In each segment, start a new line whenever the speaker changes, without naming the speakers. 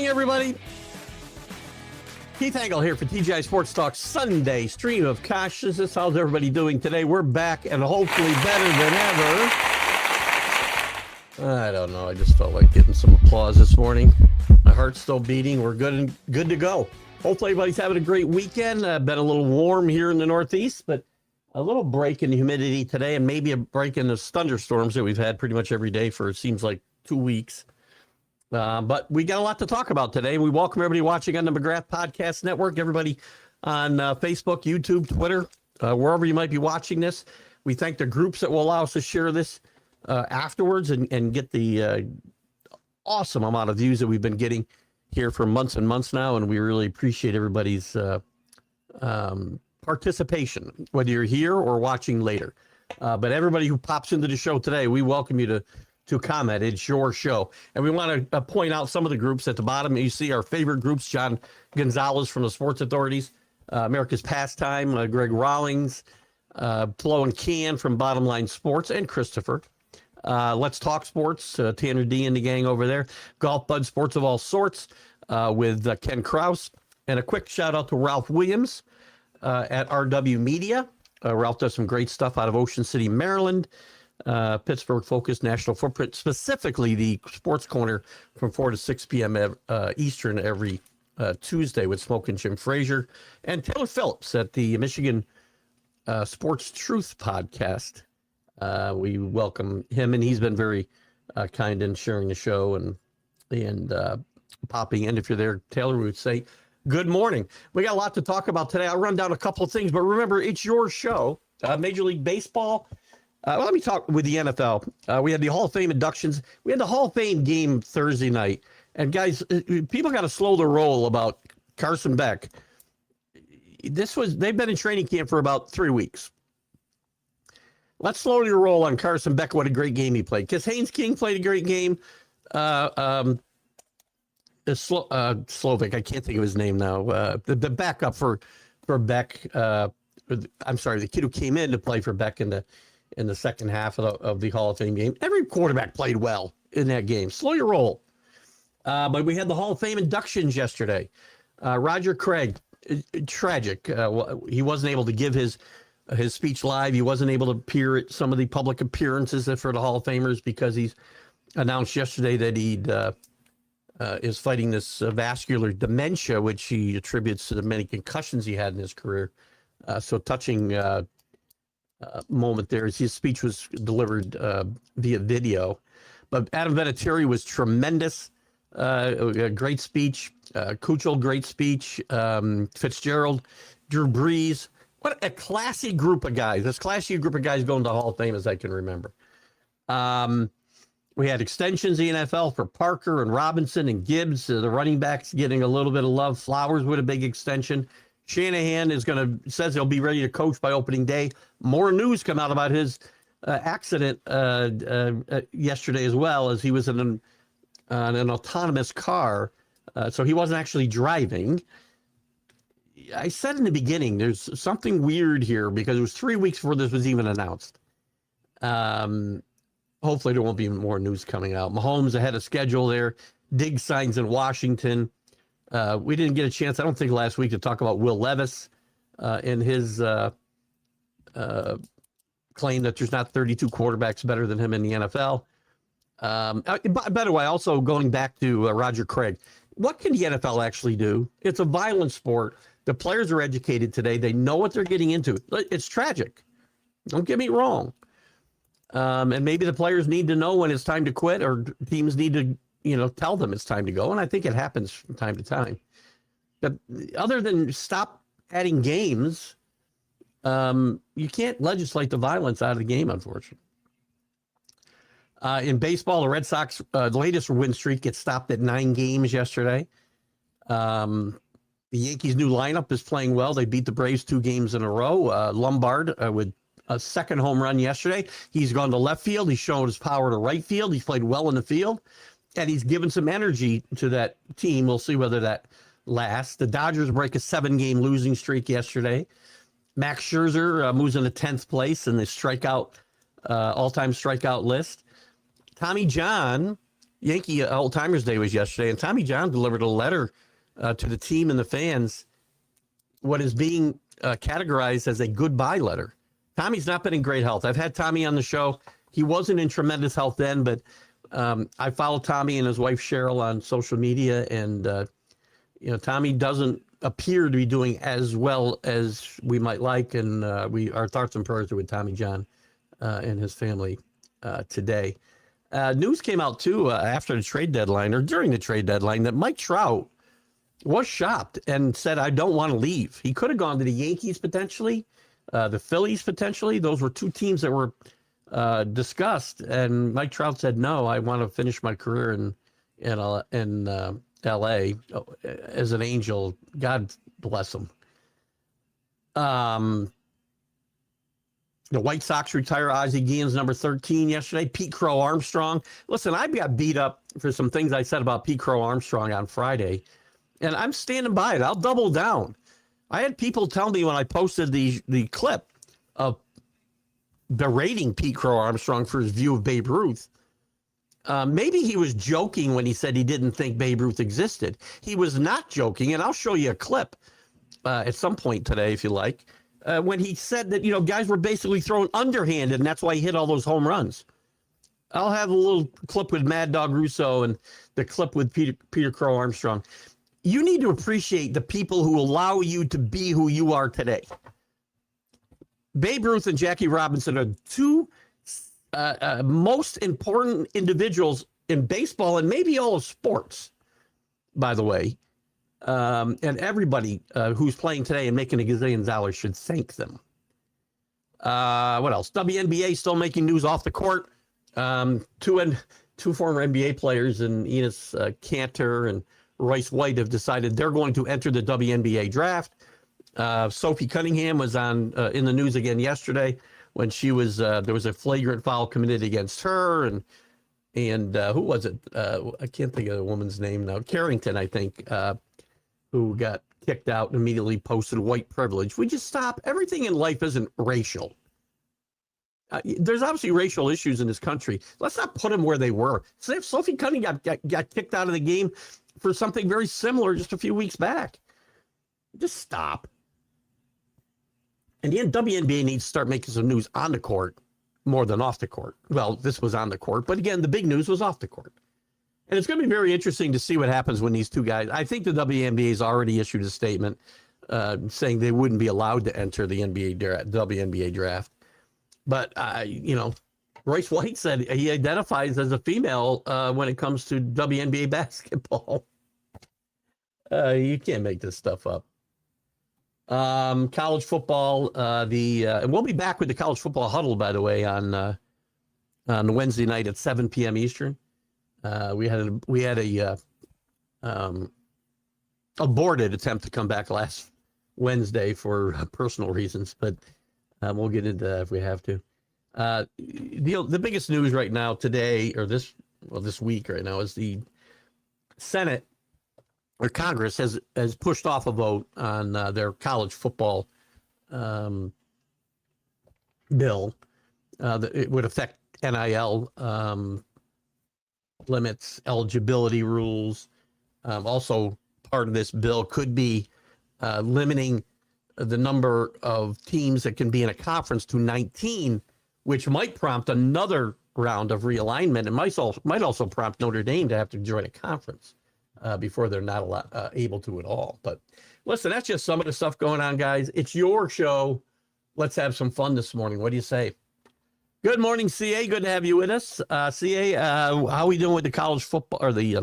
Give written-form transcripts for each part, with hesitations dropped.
morning, everybody. Keith Engle here for TGI Sports Talk Sunday stream of consciousness. How's everybody doing today? We're back and hopefully better than ever. I don't know. I just felt like getting some applause this morning. My heart's still beating. We're good to go. Hopefully everybody's having a great weekend. Been a little warm here in the Northeast, but a little break in the humidity today and maybe a break in the thunderstorms that we've had pretty much every day for it seems like 2 weeks. But we got a lot to talk about today. We welcome everybody watching on the McGrath Podcast Network, everybody on Facebook, YouTube, Twitter, wherever you might be watching this. We thank the groups that will allow us to share this afterwards and get the awesome amount of views that we've been getting here for months and months now. And we really appreciate everybody's participation, whether you're here or watching later. But everybody who pops into the show today, we welcome you to comment. It's your show. And we want to point out some of the groups at the bottom. You see our favorite groups, John Gonzalez from the Sports Authorities, America's Pastime, Greg Rawlings, Flo and Can from Bottom Line Sports, and Christopher. Let's Talk Sports, Tanner D and the gang over there. Golf Bud Sports of all sorts with Ken Krause. And a quick shout out to Ralph Williams at RW Media. Ralph does some great stuff out of Ocean City, Maryland. Pittsburgh focused national footprint, specifically the Sports Corner from 4 to 6 p.m. Eastern every Tuesday with Smoke and Jim Frazier, and Taylor Phillips at the Michigan Sports Truth podcast. We welcome him, and he's been very kind in sharing the show and popping in. If you're there, Taylor, we would say good morning. We got a lot to talk about today. I'll run down a couple of things, but remember, it's your show. Major League Baseball. Well, let me talk with the NFL. We had the Hall of Fame inductions. We had the Hall of Fame game Thursday night. And guys, people got to slow the roll about Carson Beck. They've been in training camp for about 3 weeks. Let's slow the roll on Carson Beck. What a great game he played. Because Haynes King played a great game. Slovak, I can't think of his name now. The backup for Beck. I'm sorry, the kid who came in to play for Beck in the second half of the Hall of Fame game. Every quarterback played well in that game. Slow your roll. But we had the Hall of Fame inductions yesterday. Roger Craig, tragic. He wasn't able to give his speech live. He wasn't able to appear at some of the public appearances for the Hall of Famers because he's announced yesterday that he is fighting this vascular dementia, which he attributes to the many concussions he had in his career. So touching moment there. His speech was delivered via video, but Adam Vinatieri was tremendous. A great speech. Kuchel, great speech. Fitzgerald, Drew Brees. What a classy group of guys. As classy a group of guys going to Hall of Fame as I can remember. We had extensions in the NFL for Parker and Robinson and Gibbs. The running backs getting a little bit of love. Flowers with a big extension. Shanahan says he'll be ready to coach by opening day. More news come out about his accident yesterday as well, as he was in an autonomous car. So he wasn't actually driving. I said in the beginning, there's something weird here because it was 3 weeks before this was even announced. Hopefully there won't be more news coming out. Mahomes ahead of schedule there. Diggs signs in Washington. We didn't get a chance, I don't think, last week to talk about Will Levis and his claim that there's not 32 quarterbacks better than him in the NFL. By the way, also going back to Roger Craig, what can the NFL actually do? It's a violent sport. The players are educated today. They know what they're getting into. It's tragic. Don't get me wrong. And maybe the players need to know when it's time to quit, or teams need to tell them it's time to go. And I think it happens from time to time. But other than stop adding games, you can't legislate the violence out of the game, unfortunately. In baseball, the Red Sox, the latest win streak gets stopped at 9 games yesterday. The Yankees' new lineup is playing well. They beat the Braves 2 games in a row. Lombard with a second home run yesterday. He's gone to left field. He's shown his power to right field. He's played well in the field. And he's given some energy to that team. We'll see whether that lasts. The Dodgers break a 7-game losing streak yesterday. Max Scherzer moves into 10th place in the all-time strikeout list. Tommy John Yankee Old Timers Day was yesterday, and Tommy John delivered a letter to the team and the fans, what is being categorized as a goodbye letter. Tommy's not been in great health. I've had Tommy on the show. He wasn't in tremendous health then, but I follow Tommy and his wife Cheryl on social media, and Tommy doesn't appear to be doing as well as we might like, and our thoughts and prayers are with Tommy John and his family today. News came out too after the trade deadline, or during the trade deadline, that Mike Trout was shopped and said, "I don't want to leave." He could have gone to the Yankees potentially, the Phillies potentially. Those were two teams that were discussed, and Mike Trout said, "No, I want to finish my career in L.A. as an Angel." God bless him. The White Sox retire Ozzie Guillen's number 13 yesterday. Pete Crow Armstrong. Listen, I got beat up for some things I said about Pete Crow Armstrong on Friday, and I'm standing by it. I'll double down. I had people tell me when I posted the clip of berating Pete Crow Armstrong for his view of Babe Ruth. Maybe he was joking when he said he didn't think Babe Ruth existed. He was not joking, and I'll show you a clip at some point today if you like. When he said that, guys were basically throwing underhanded, and that's why he hit all those home runs. I'll have a little clip with Mad Dog Russo and the clip with Peter Crow Armstrong. You need to appreciate the people who allow you to be who you are today. Babe Ruth and Jackie Robinson are two most important individuals in baseball and maybe all of sports, by the way. And everybody who's playing today and making a gazillion dollars should thank them. What else? WNBA still making news off the court. Two former NBA players, and Enos Kanter and Royce White, have decided they're going to enter the WNBA draft. Sophie Cunningham was on in the news again yesterday when she was there was a flagrant foul committed against her, and who was it? I can't think of the woman's name now. Carrington, I think. Who got kicked out and immediately posted white privilege. We just stop. Everything in life isn't racial. There's obviously racial issues in this country. Let's not put them where they were. So if Sophie Cunningham got kicked out of the game for something very similar just a few weeks back. Just stop. And the WNBA needs to start making some news on the court more than off the court. Well, this was on the court, but again, the big news was off the court. And it's going to be very interesting to see what happens when these two guys. I think the WNBA has already issued a statement saying they wouldn't be allowed to enter the WNBA draft. But, Royce White said he identifies as a female when it comes to WNBA basketball. You can't make this stuff up. College football, and we'll be back with the college football huddle, by the way, on Wednesday night at 7 p.m. Eastern. We had a aborted attempt to come back last Wednesday for personal reasons, but we'll get into that if we have to. The biggest news right now today, or this week right now, is the Senate or Congress has pushed off a vote on their college football bill that it would affect NIL limits, eligibility rules. Also, part of this bill could be limiting the number of teams that can be in a conference to 19, which might prompt another round of realignment. It might also prompt Notre Dame to have to join a conference before they're not able to at all. But listen, that's just some of the stuff going on, guys. It's your show. Let's have some fun this morning. What do you say? Good morning, CA. Good to have you with us. CA, how are we doing with the college football, or the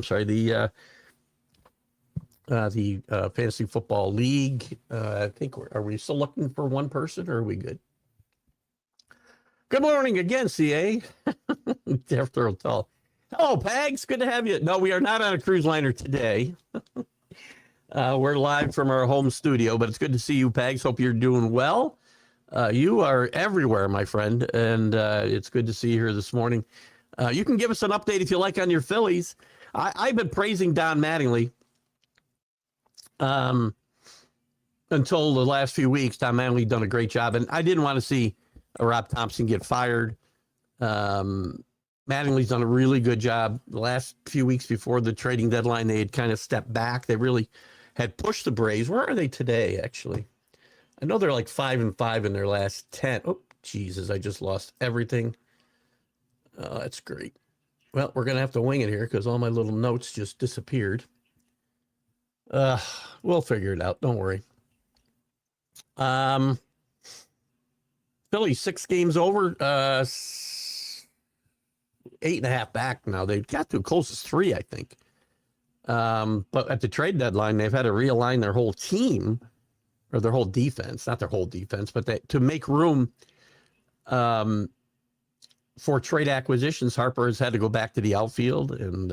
fantasy football league? I think, are we still looking for one person, or are we good? Good morning again, CA. After all. Hello, Pags. Good to have you. No, we are not on a cruise liner today. We're live from our home studio, but it's good to see you, Pags. Hope you're doing well. You are everywhere, my friend, and it's good to see you here this morning. You can give us an update if you like on your Phillies. I've been praising Don Mattingly until the last few weeks. Don Mattingly done a great job, and I didn't want to see Rob Thompson get fired. Mattingly's done a really good job. The last few weeks before the trading deadline, they had kind of stepped back. They really had pushed the Braves. Where are they today, actually? I know they're like 5-5 in their last 10. Oh, Jesus, I just lost everything. That's great. Well, we're going to have to wing it here because all my little notes just disappeared. We'll figure it out. Don't worry. Philly, 6 games over, 8.5 back now. They've got to close as 3, I think. But at the trade deadline, they've had to realign their whole team, or their whole defense, not their whole defense, but to make room for trade acquisitions. Harper has had to go back to the outfield, and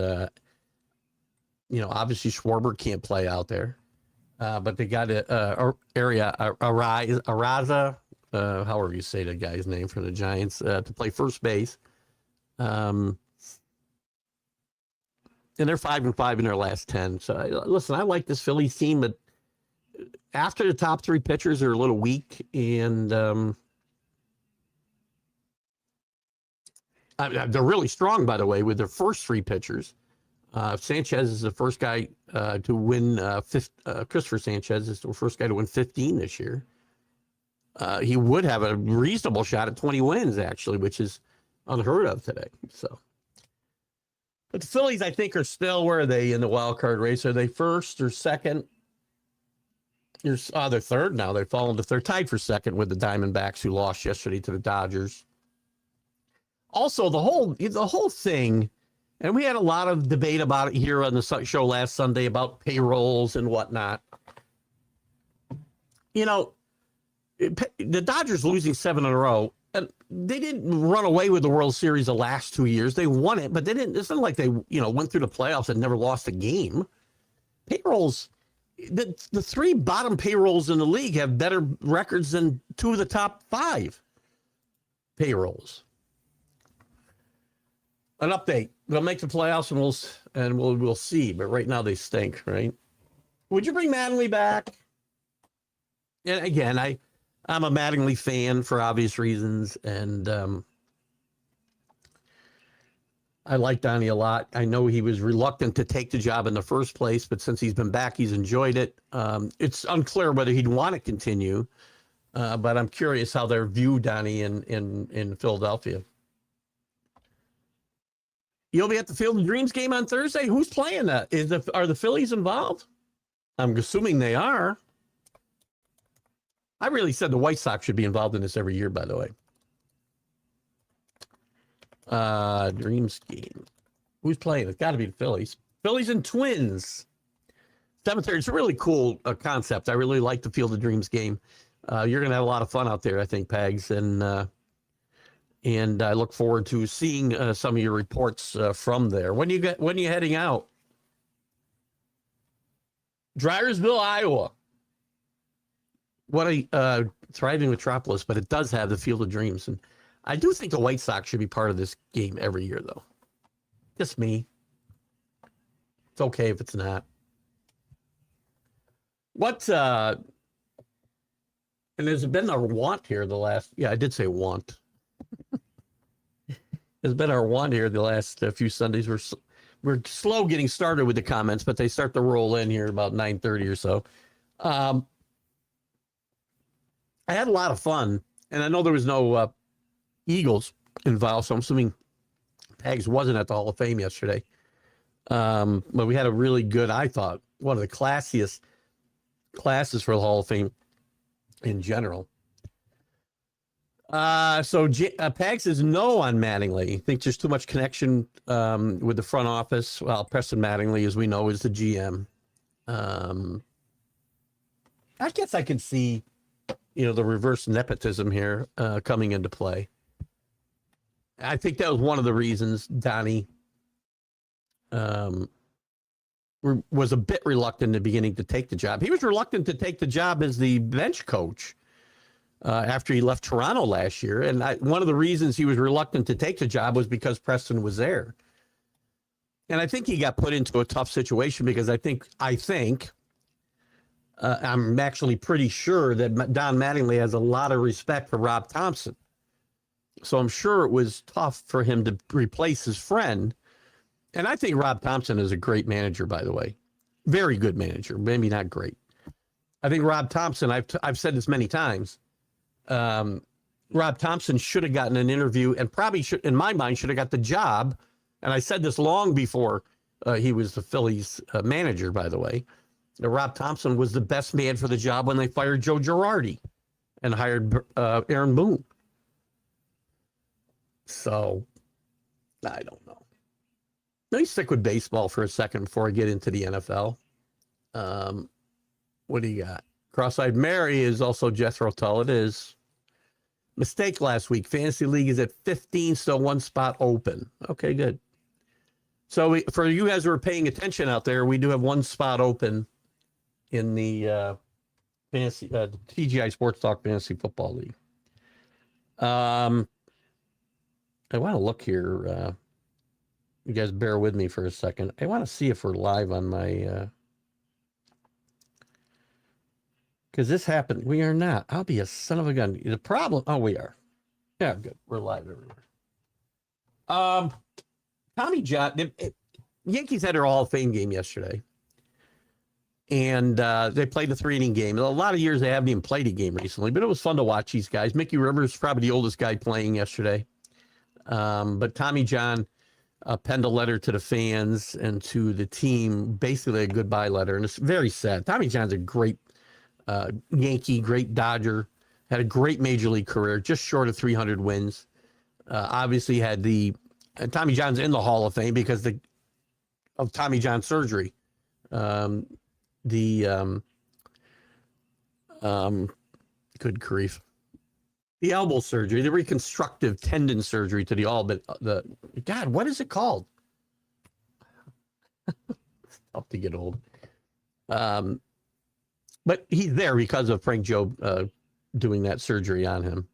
obviously Schwarber can't play out there. But they got Araza, however you say the guy's name for the Giants, to play first base. And they're 5-5 in their last 10. So listen, I like this Phillies team, but after the top 3 pitchers are a little weak, and they're really strong, by the way, with their first 3 pitchers. Sanchez is the first guy to win. Christopher Sanchez is the first guy to win 15 this year. He would have a reasonable shot at 20 wins, actually, which is unheard of today. So, but the Phillies, I think, are still, where are they in the wild card race? Are they first or second? They're third now. They've fallen to third, tied for second with the Diamondbacks, who lost yesterday to the Dodgers. Also, the whole thing, and we had a lot of debate about it here on the show last Sunday about payrolls and whatnot. The Dodgers losing 7 in a row, and they didn't run away with the World Series the last 2 years. They won it, but they didn't. It's not like they, went through the playoffs and never lost a game. Payrolls, the 3 bottom payrolls in the league have better records than 2 of the top 5 payrolls. An update. They'll make the playoffs, and we'll see. But right now they stink, right? Would you bring Mattingly back? And again, I'm a Mattingly fan for obvious reasons, and I like Donnie a lot. I know he was reluctant to take the job in the first place, but since he's been back, he's enjoyed it. It's unclear whether he'd want to continue, but I'm curious how they're viewed, Donnie, in Philadelphia. You'll be at the Field of Dreams game on Thursday. Who's playing that? Are the Phillies involved? I'm assuming they are. I really said the White Sox should be involved in this every year, by the way. Dreams game. Who's playing? It's got to be the Phillies. Phillies and Twins. 7:30. It's a really cool concept. I really like the Field of Dreams game. You're going to have a lot of fun out there, I think, Pags. And I look forward to seeing some of your reports from there. When are you heading out? Dryersville, Iowa. What a thriving metropolis, but it does have the Field of Dreams. And I do think the White Sox should be part of this game every year, though. Just me. It's okay if it's not. And there's been a want here I did say want. There's been our want here the last few Sundays. We're slow getting started with the comments, but they start to roll in here about 9:30 or so. I had a lot of fun, and I know there was no Eagles involved, so I'm assuming Pags wasn't at the Hall of Fame yesterday. But we had a really good, I thought, one of the classiest classes for the Hall of Fame in general. So Pags says no on Mattingly. He thinks there's too much connection with the front office. Well, Preston Mattingly, as we know, is the GM. I guess I can see, the reverse nepotism here coming into play. I think that was one of the reasons Donnie was a bit reluctant in the beginning to take the job. He was reluctant to take the job as the bench coach after he left Toronto last year. And one of the reasons he was reluctant to take the job was because Preston was there. And I think he got put into a tough situation because I think I'm actually pretty sure that Don Mattingly has a lot of respect for Rob Thompson. So I'm sure it was tough for him to replace his friend. And I think Rob Thompson is a great manager, by the way. Very good manager, maybe not great. I think Rob Thompson, I've said this many times, Rob Thompson should have gotten an interview and probably should, in my mind, should have got the job. And I said this long before he was the Phillies manager, by the way. Rob Thompson was the best man for the job when they fired Joe Girardi and hired Aaron Boone. So, I don't know. Let me stick with baseball for a second before I get into the NFL. What do you got? Cross-eyed Mary is also Jethro Tull. It is. Mistake last week. Fantasy League is at 15, still one spot open. Okay, good. So for you guys who are paying attention out there, we do have one spot open in the fantasy TGI Sports Talk Fantasy Football League. I want to look here. You guys bear with me for a second. I want to see if we're live on my... Because this happened. We are not. I'll be a son of a gun. The problem... Oh, we are. Yeah, good. We're live everywhere. Tommy John... Yankees had their Hall of Fame game yesterday. And they played a 3-inning game. A lot of years they haven't even played a game recently, but it was fun to watch these guys. Mickey Rivers, probably the oldest guy playing yesterday. But Tommy John penned a letter to the fans and to the team, basically a goodbye letter. And it's very sad. Tommy John's a great Yankee, great Dodger, had a great major league career, just short of 300 wins. Obviously had Tommy John's in the Hall of Fame because of Tommy John surgery. Good grief. The elbow surgery, the reconstructive tendon surgery to God, what is it called? It's tough to get old. But he's there because of Frank Jobe doing that surgery on him.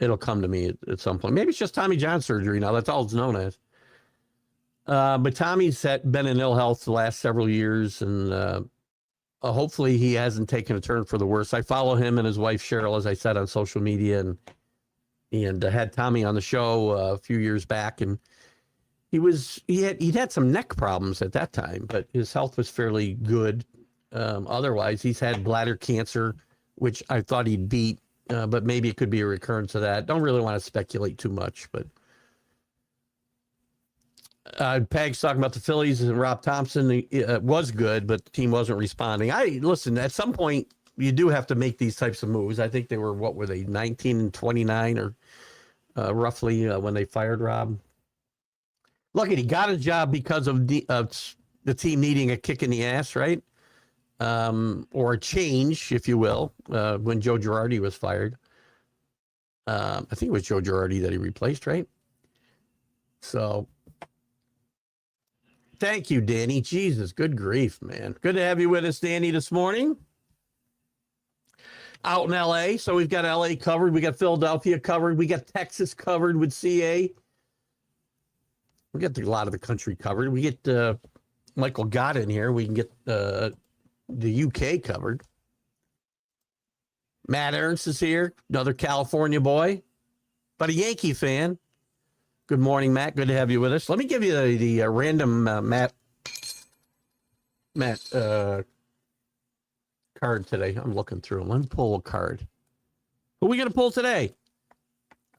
It'll come to me at some point. Maybe it's just Tommy John surgery now. That's all it's known as. But Tommy's been in ill health the last several years, and hopefully he hasn't taken a turn for the worse. I follow him and his wife Cheryl, as I said, on social media, and had Tommy on the show a few years back, and he'd had some neck problems at that time, but his health was fairly good. Otherwise, he's had bladder cancer, which I thought he'd beat, but maybe it could be a recurrence of that. Don't really want to speculate too much, but Peg's talking about the Phillies and Rob Thompson was good, but the team wasn't responding. Listen, at some point, you do have to make these types of moves. I think they were, 19 and 29 or roughly when they fired Rob. Look, he got a job because of the team needing a kick in the ass, right? Or a change, if you will, when Joe Girardi was fired. I think it was Joe Girardi that he replaced, right? So, thank you, Danny. Jesus, good grief, man. Good to have you with us, Danny, this morning. Out in L.A., so we've got L.A. covered. We got Philadelphia covered. We got Texas covered with CA. We got a lot of the country covered. We get Michael Gott in here. We can get the UK covered. Matt Ernst is here, another California boy, but a Yankee fan. Good morning, Matt. Good to have you with us. Let me give you the random Matt card today. I'm looking through them. Let me pull a card. Who are we going to pull today?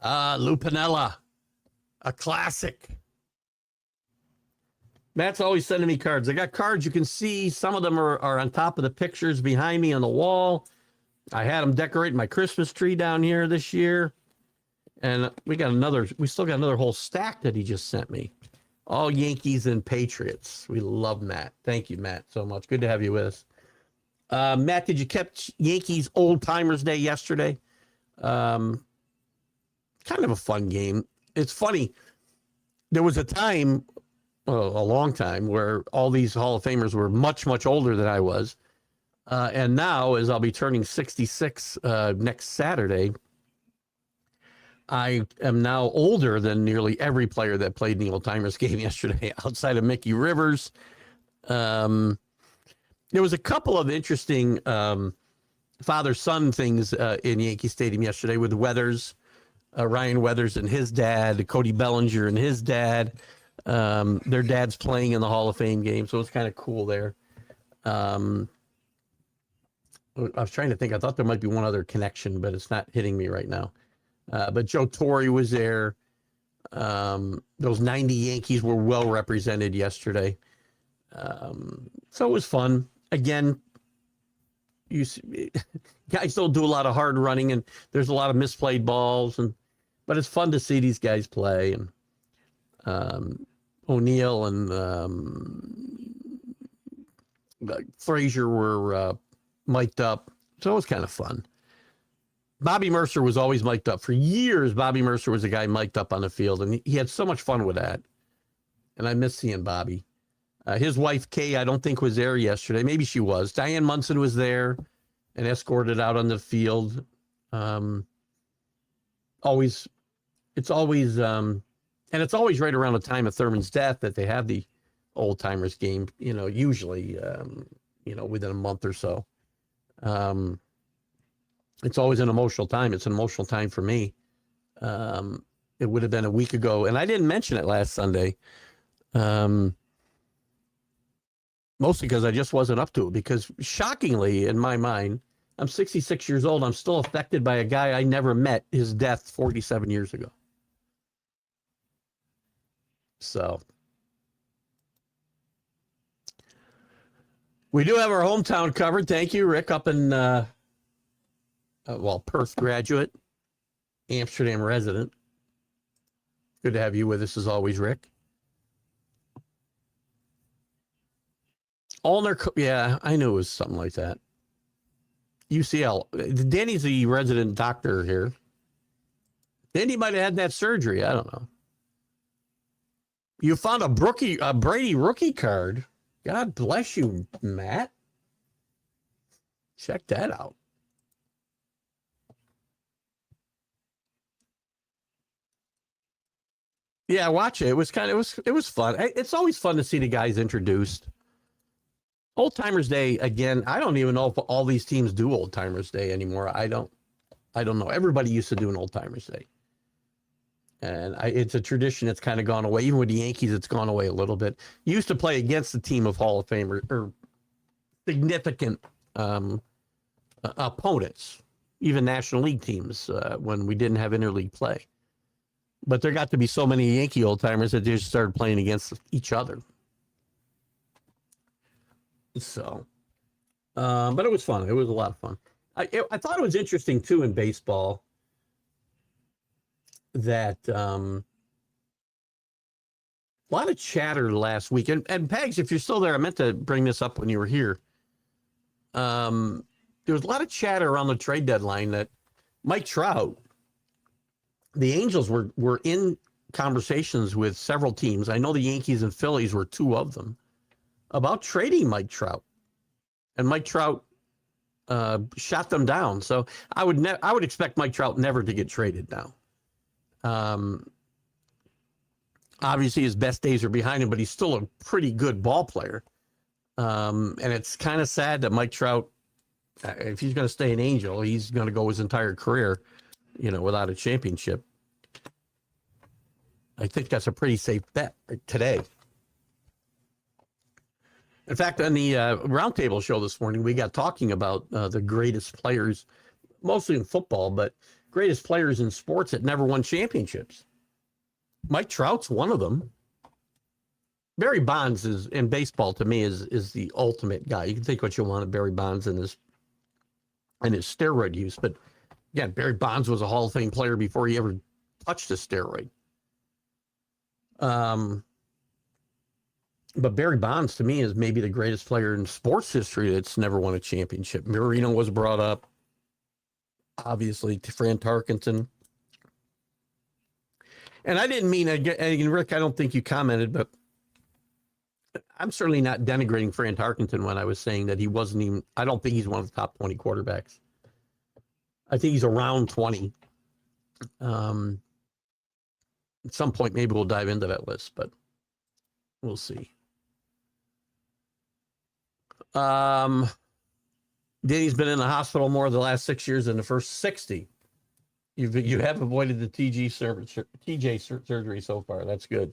Lou Piniella, a classic. Matt's always sending me cards. I got cards you can see. Some of them are on top of the pictures behind me on the wall. I had them decorate my Christmas tree down here this year. And we still got another whole stack that he just sent me. All Yankees and Patriots. We love Matt. Thank you, Matt, so much. Good to have you with us. Matt, did you catch Yankees Old Timers Day yesterday? Kind of a fun game. It's funny. There was a time, a long time, where all these Hall of Famers were much, much older than I was. And now, as I'll be turning 66 next Saturday, I am now older than nearly every player that played in the Old Timers game yesterday, outside of Mickey Rivers. There was a couple of interesting father-son things in Yankee Stadium yesterday with Weathers Ryan Weathers and his dad, Cody Bellinger and his dad. Their dad's playing in the Hall of Fame game, so it's kind of cool there. I was trying to think. I thought there might be one other connection, but it's not hitting me right now. But Joe Torre was there. Those 90 Yankees were well represented yesterday. So it was fun. Again, guys don't do a lot of hard running, and there's a lot of misplayed balls, but it's fun to see these guys play. And O'Neill and Frazier were mic'd up, so it was kind of fun. Bobby Mercer was always mic'd up. For years, Bobby Mercer was a guy mic'd up on the field, and he had so much fun with that. And I miss seeing Bobby. His wife, Kay, I don't think was there yesterday. Maybe she was. Diane Munson was there and escorted out on the field. And it's always right around the time of Thurman's death that they have the old timers game, usually, within a month or so. It's always an emotional time. It's an emotional time for me. It would have been a week ago, and I didn't mention it last Sunday. Mostly because I just wasn't up to it, because shockingly, in my mind, I'm 66 years old. I'm still affected by a guy I never met, his death 47 years ago. So we do have our hometown covered. Thank you, Rick, up in, Perth graduate, Amsterdam resident. Good to have you with us as always, Rick. Allner, yeah, I knew it was something like that. UCL. Danny's the resident doctor here. Danny might have had that surgery. I don't know. You found a Brady rookie card. God bless you, Matt. Check that out. Yeah, watch it. It was fun. It's always fun to see the guys introduced. Old Timers Day, again, I don't even know if all these teams do Old Timers Day anymore. I don't know. Everybody used to do an Old Timers Day. And it's a tradition that's kind of gone away. Even with the Yankees, it's gone away a little bit. You used to play against the team of Hall of Famers or significant opponents, even National League teams, when we didn't have interleague play. But there got to be so many Yankee old timers that they just started playing against each other. So, but it was fun. It was a lot of fun. I thought it was interesting too in baseball that a lot of chatter last week. And Pags, if you're still there, I meant to bring this up when you were here. There was a lot of chatter around the trade deadline that Mike Trout, the Angels were in conversations with several teams. I know the Yankees and Phillies were two of them, about trading Mike Trout, and Mike Trout shot them down. So I would expect Mike Trout never to get traded now. Obviously his best days are behind him, but he's still a pretty good ball player. And it's kind of sad that Mike Trout, if he's going to stay an Angel, he's going to go his entire career, without a championship. I think that's a pretty safe bet today. In fact, on the roundtable show this morning, we got talking about the greatest players, mostly in football, but greatest players in sports that never won championships. Mike Trout's one of them. Barry Bonds is in baseball, to me, is the ultimate guy. You can think what you want of Barry Bonds and his steroid use, but again, Barry Bonds was a Hall of Fame player before he ever touched a steroid. But Barry Bonds, to me, is maybe the greatest player in sports history that's never won a championship. Marino was brought up, obviously, to Fran Tarkenton. And I didn't mean, again, Rick, I don't think you commented, but I'm certainly not denigrating Fran Tarkenton when I was saying that he wasn't even, I don't think he's one of the top 20 quarterbacks. I think he's around 20. At some point, maybe we'll dive into that list, but we'll see. Danny's been in the hospital more the last 6 years than the first 60. You have avoided the TJ surgery so far. That's good.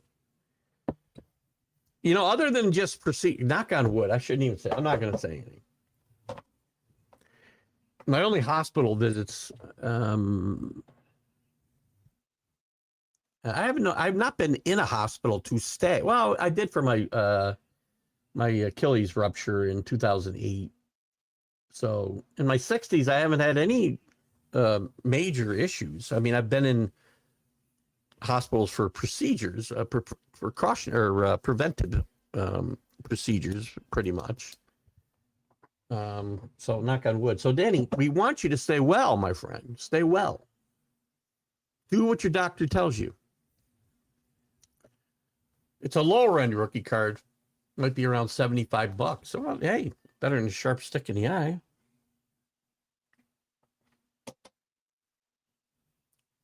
You know, other than just proceed, knock on wood. I shouldn't even say. I'm not going to say anything. My only hospital visits. I've not been in a hospital to stay. Well, I did for my Achilles rupture in 2008. So in my 60s, I haven't had any major issues. I mean, I've been in hospitals for procedures, precaution or preventive procedures, pretty much. So knock on wood. So Danny, we want you to stay well, my friend. Stay well. Do what your doctor tells you. It's a lower end rookie card. Might be around $75. So, well, hey, better than a sharp stick in the eye.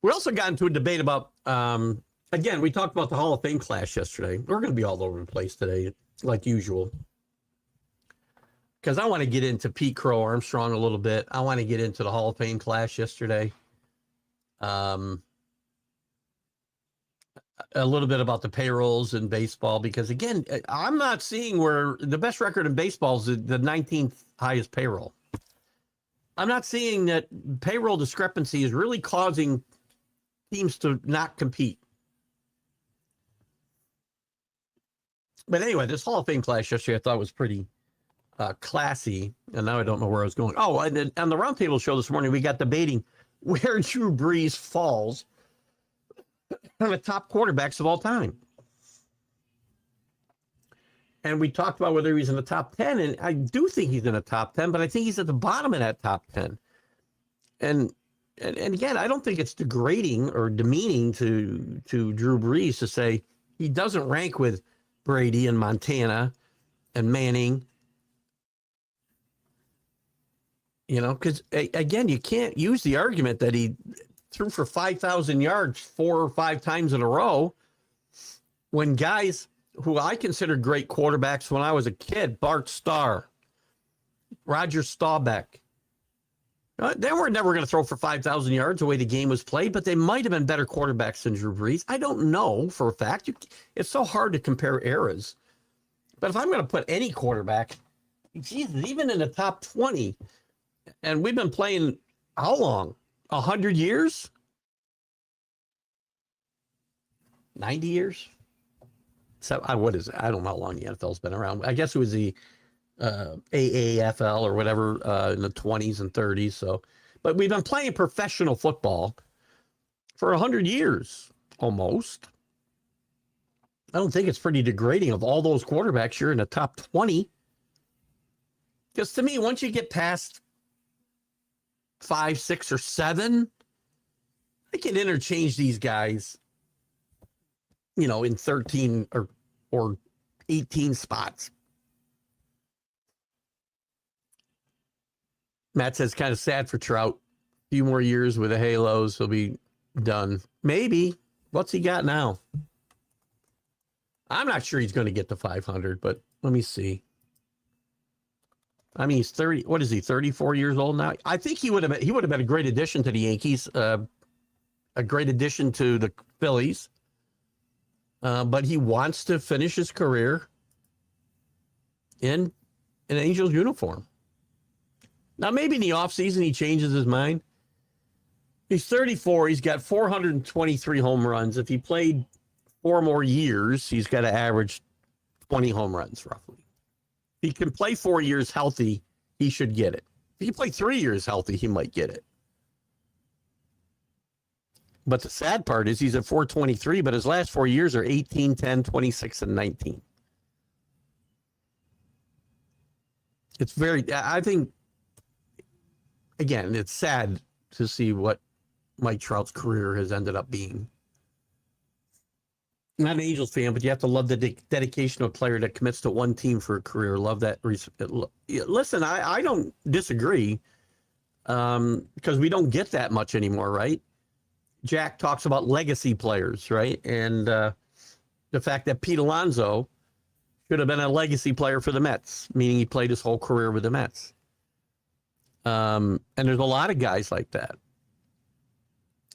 We also got into a debate about, again, we talked about the Hall of Fame clash yesterday. We're going to be all over the place today, like usual. Because I want to get into Pete Crow Armstrong a little bit. I want to get into the Hall of Fame clash yesterday. A little bit about the payrolls in baseball, because again, I'm not seeing where the best record in baseball is the 19th highest payroll. I'm not seeing that payroll discrepancy is really causing teams to not compete. But anyway, this Hall of Fame clash yesterday I thought was pretty classy, and now I don't know where I was going. Oh, and then on the roundtable show this morning, we got debating where Drew Brees falls on the top quarterbacks of all time. And we talked about whether he's in the top 10, and I do think he's in the top 10, but I think he's at the bottom of that top 10. And again, I don't think it's degrading or demeaning to Drew Brees to say he doesn't rank with Brady and Montana and Manning. You know, because again, you can't use the argument that he threw for 5,000 yards 4 or 5 times in a row when guys who I considered great quarterbacks when I was a kid, Bart Starr, Roger Staubach, they were never going to throw for 5,000 yards the way the game was played, but they might have been better quarterbacks than Drew Brees. I don't know for a fact. It's so hard to compare eras. But if I'm going to put any quarterback, Jesus, even in the top 20, and we've been playing how long? 100 years? 90 years? So what is it? I don't know how long the NFL's been around. I guess it was the AAFL or whatever in the 20s and 30s. So, but we've been playing professional football for 100 years almost. I don't think it's pretty degrading of all those quarterbacks. You're in the top 20. Because to me, once you get past 5, 6, or 7, I can interchange these guys, you know, in 13 or 18 spots. Matt says kind of sad for Trout. A few more years with the Halos, he'll be done. Maybe. What's he got now? I'm not sure he's going to get to 500, but let me see. I mean, he's 30. What is he? 34 years old now. I think he would have been a great addition to the Yankees, a great addition to the Phillies. But he wants to finish his career in an Angels uniform. Now, maybe in the offseason he changes his mind. He's 34. He's got 423 home runs. If he played 4 more years, he's got to average 20 home runs roughly. If he can play 4 years healthy, he should get it. If he can play 3 years healthy, he might get it. But the sad part is he's at 423, but his last 4 years are 18, 10, 26, and 19. It's I think, again, it's sad to see what Mike Trout's career has ended up being. Not an Angels fan, but you have to love the dedication of a player that commits to one team for a career. Love that. Listen, I don't disagree because we don't get that much anymore, right? Jack talks about legacy players, right? And the fact that Pete Alonso should have been a legacy player for the Mets, meaning he played his whole career with the Mets. And there's a lot of guys like that.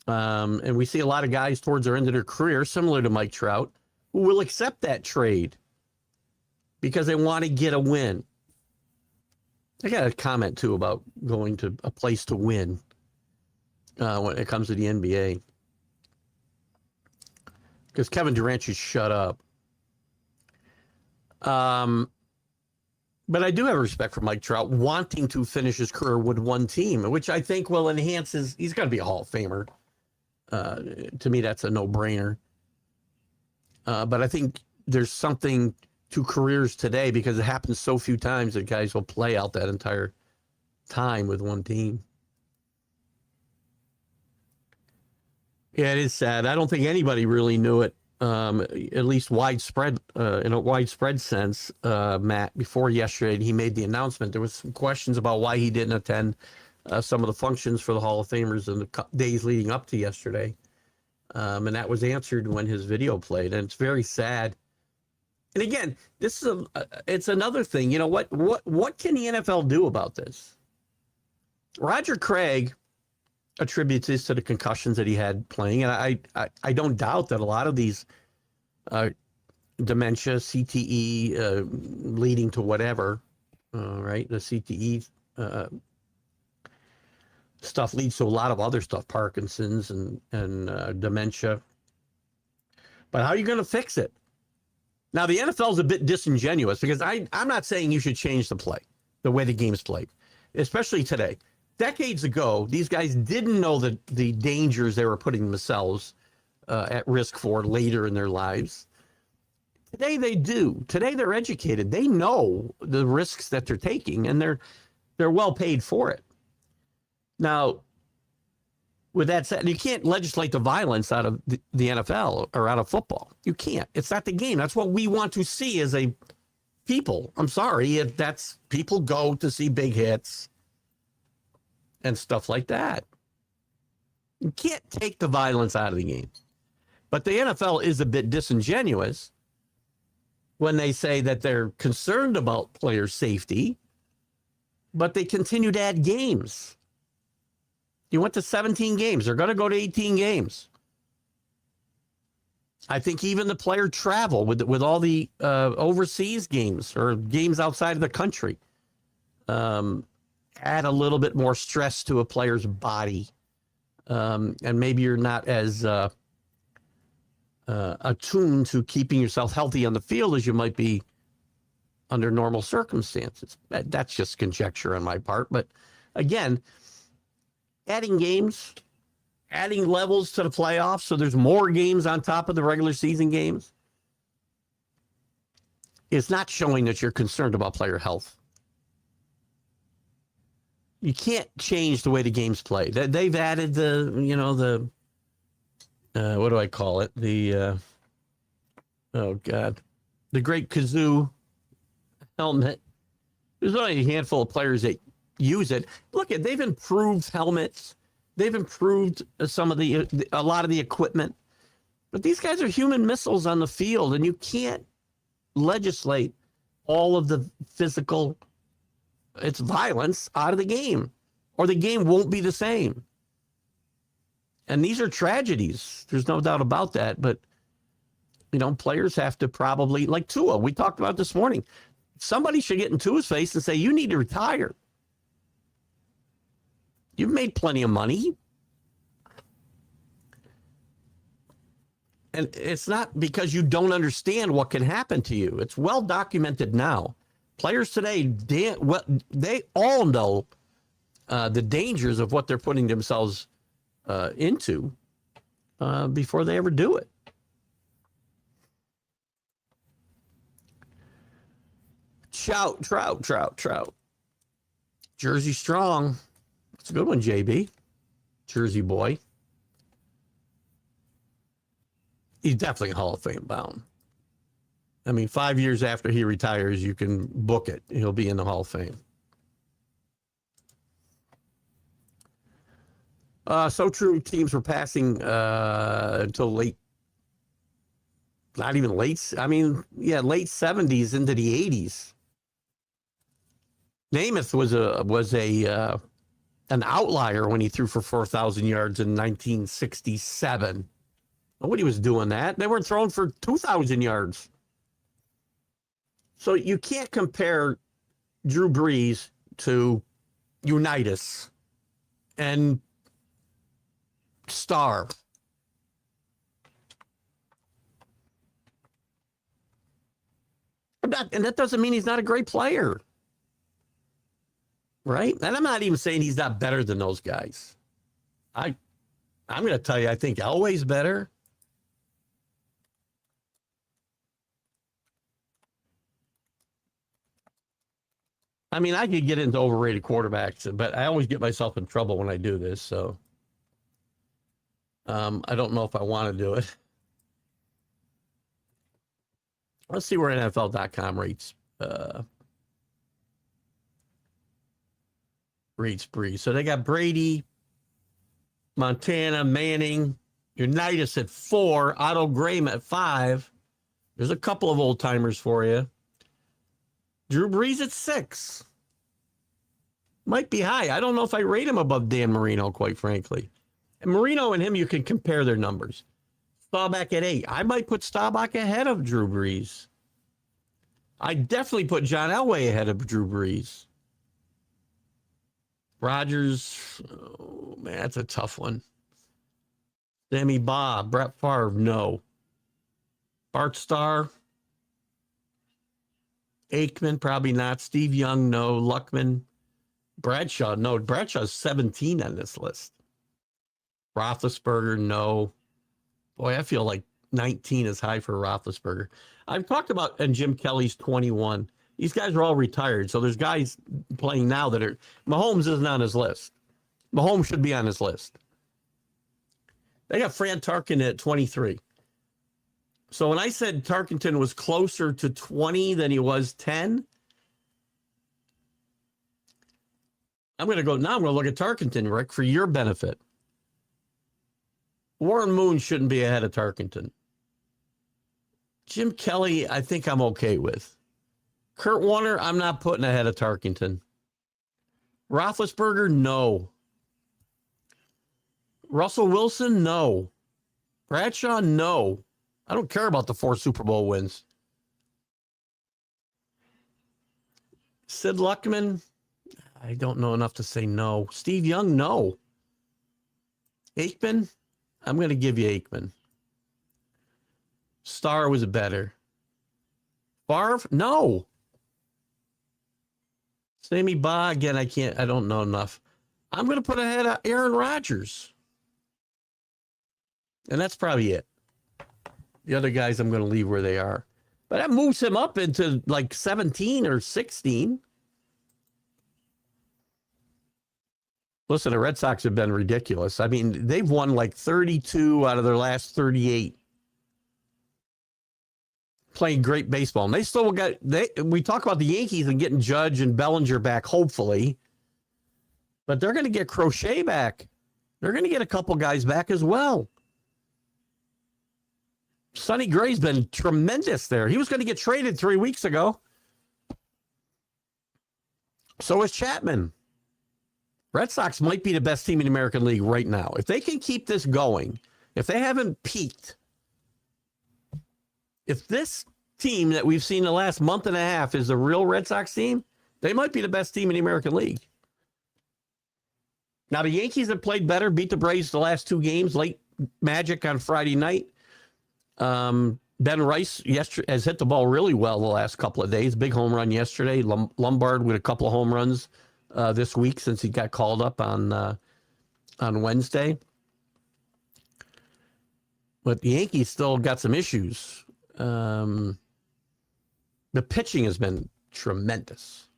And we see a lot of guys towards their end of their career, similar to Mike Trout, who will accept that trade because they want to get a win. I got a comment, too, about going to a place to win when it comes to the NBA. Because Kevin Durant should shut up. But I do have respect for Mike Trout wanting to finish his career with one team, which I think will enhance his. He's going to be a Hall of Famer. To me, that's a no-brainer. But I think there's something to careers today because it happens so few times that guys will play out that entire time with one team. Yeah, it is sad. I don't think anybody really knew it, at least widespread, in a widespread sense, Matt, before yesterday he made the announcement. There was some questions about why he didn't attend some of the functions for the Hall of Famers in the days leading up to yesterday. And that was answered when his video played, and it's very sad. And again, this is it's another thing. You know what can the NFL do about this? Roger Craig attributes this to the concussions that he had playing, and I don't doubt that a lot of these dementia, CTE, leading to whatever, right? The CTE stuff leads to a lot of other stuff, Parkinson's and dementia. But how are you going to fix it? Now, the NFL is a bit disingenuous because I'm not saying you should change the way the game's played, especially today. Decades ago, these guys didn't know the dangers they were putting themselves at risk for later in their lives. Today they do. Today they're educated. They know the risks that they're taking, and they're well paid for it. Now, with that said, you can't legislate the violence out of the NFL or out of football. You can't. It's not the game. That's what we want to see as a people. I'm sorry if that's people go to see big hits and stuff like that. You can't take the violence out of the game. But the NFL is a bit disingenuous when they say that they're concerned about player safety, but they continue to add games. You went to 17 games. They're going to go to 18 games. I think even the player travel with all the overseas games or games outside of the country add a little bit more stress to a player's body. And maybe you're not as attuned to keeping yourself healthy on the field as you might be under normal circumstances. That's just conjecture on my part. But again, adding games, adding levels to the playoffs, so there's more games on top of the regular season games, is not showing that you're concerned about player health. You can't change the way the game's played. They've added the what do I call it? The great kazoo helmet. There's only a handful of players that use it. Look, they've improved helmets. They've improved a lot of the equipment. But these guys are human missiles on the field, and you can't legislate all of the physical, it's violence out of the game, or the game won't be the same. And these are tragedies. There's no doubt about that. But, players have to probably, like Tua, we talked about this morning. Somebody should get in Tua's face and say, you need to retire. You've made plenty of money. And it's not because you don't understand what can happen to you. It's well documented now. Players today, they all know the dangers of what they're putting themselves into before they ever do it. Trout. Jersey strong. It's a good one, JB. Jersey boy. He's definitely Hall of Fame bound. I mean, 5 years after he retires, you can book it. He'll be in the Hall of Fame. So true, teams were passing until late, not even late, late 70s into the 80s. Namath was a an outlier when he threw for 4,000 yards in 1967. Nobody was doing that. They were throwing for 2,000 yards. So you can't compare Drew Brees to Unitas and Starr. And that doesn't mean he's not a great player. Right? And I'm not even saying he's not better than those guys. I'm going to tell you, I think Elway's better. I mean, I could get into overrated quarterbacks, but I always get myself in trouble when I do this. So I don't know if I want to do it. Let's see where NFL.com rates Brees. So they got Brady, Montana, Manning, Unitas at 4, Otto Graham at 5. There's a couple of old timers for you. Drew Brees at 6. Might be high. I don't know if I rate him above Dan Marino, quite frankly. And Marino and him, you can compare their numbers. Staubach at 8. I might put Staubach ahead of Drew Brees. I definitely put John Elway ahead of Drew Brees. Rodgers, oh man, that's a tough one. Sammy Baugh, Brett Favre, no. Bart Starr, Aikman, probably not. Steve Young, no. Luckman, Bradshaw, no. Bradshaw's 17 on this list. Roethlisberger, no. Boy, I feel like 19 is high for Roethlisberger. I've talked about, and Jim Kelly's 21. These guys are all retired, so there's guys playing now that are. Mahomes isn't on his list. Mahomes should be on his list. They got Fran Tarkenton at 23. So when I said Tarkenton was closer to 20 than he was 10, I'm going to look at Tarkenton, Rick, for your benefit. Warren Moon shouldn't be ahead of Tarkenton. Jim Kelly, I think I'm okay with. Kurt Warner, I'm not putting ahead of Tarkenton. Roethlisberger, no. Russell Wilson, no. Bradshaw, no. I don't care about the 4 Super Bowl wins. Sid Luckman, I don't know enough to say no. Steve Young, no. Aikman, I'm going to give you Aikman. Starr was better. Favre, no. Sammy Baugh, again, I don't know enough. I'm going to put ahead of Aaron Rodgers. And that's probably it. The other guys I'm going to leave where they are. But that moves him up into like 17 or 16. Listen, the Red Sox have been ridiculous. I mean, they've won like 32 out of their last 38. Playing great baseball. And they still got, we talk about the Yankees and getting Judge and Bellinger back, hopefully. But they're going to get Crochet back. They're going to get a couple guys back as well. Sonny Gray's been tremendous there. He was going to get traded 3 weeks ago. So is Chapman. Red Sox might be the best team in the American League right now. If they can keep this going, if they haven't peaked, if this team that we've seen the last month and a half is a real Red Sox team, they might be the best team in the American League. Now, the Yankees have played better, beat the Braves the last 2 games, late magic on Friday night. Ben Rice has hit the ball really well the last couple of days. Big home run yesterday. Lombard with a couple of home runs this week since he got called up on Wednesday. But the Yankees still got some issues. The pitching has been tremendous.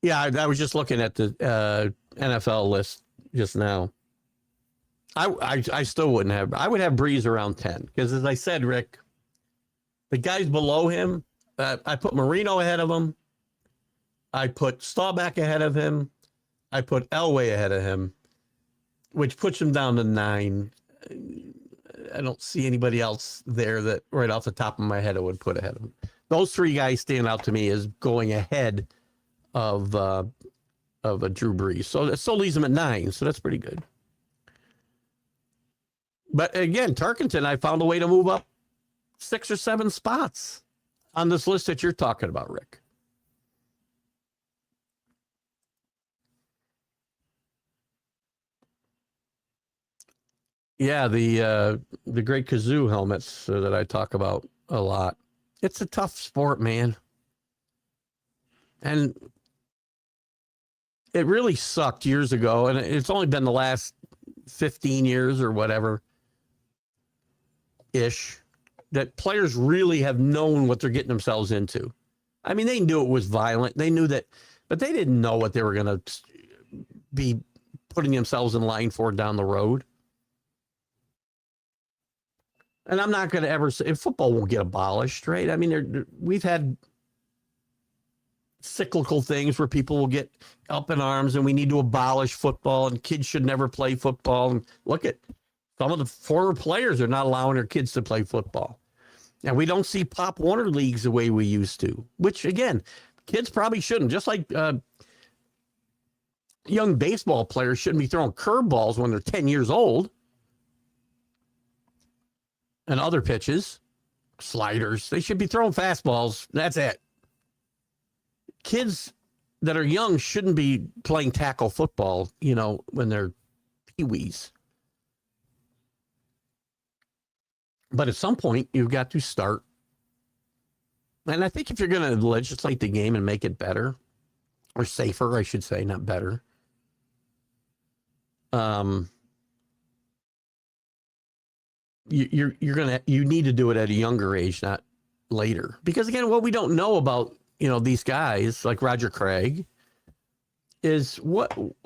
Yeah, I was just looking at the NFL list just now. I still wouldn't have. I would have Brees around 10 because, as I said, Rick, the guys below him, I put Marino ahead of him. I put Staubach ahead of him. I put Elway ahead of him, which puts him down to 9. I don't see anybody else there that right off the top of my head I would put ahead of him. those three guys stand out to me as going ahead of a Drew Brees. So that still leaves him at 9. So that's pretty good. But again, Tarkenton, I found a way to move up 6 or 7 spots on this list that you're talking about, Rick. Yeah, the great kazoo helmets that I talk about a lot. It's a tough sport, man. And it really sucked years ago, and it's only been the last 15 years or whatever ish that players really have known what they're getting themselves into. I mean, they knew it was violent. They knew that, but they didn't know what they were going to be putting themselves in line for down the road. And I'm not going to ever say football won't get abolished, right? I mean, we've had cyclical things where people will get up in arms and we need to abolish football and kids should never play football. And look at some of the former players are not allowing their kids to play football. And we don't see Pop Warner leagues the way we used to, which again, kids probably shouldn't. Just like young baseball players shouldn't be throwing curveballs when they're 10 years old. And other pitches, sliders, they should be throwing fastballs. That's it. Kids that are young shouldn't be playing tackle football, when they're peewees. But at some point, you've got to start. And I think if you're going to legislate the game and make it better, or safer, I should say, not better, you need to do it at a younger age, not later. Because again, what we don't know about, these guys like Roger Craig is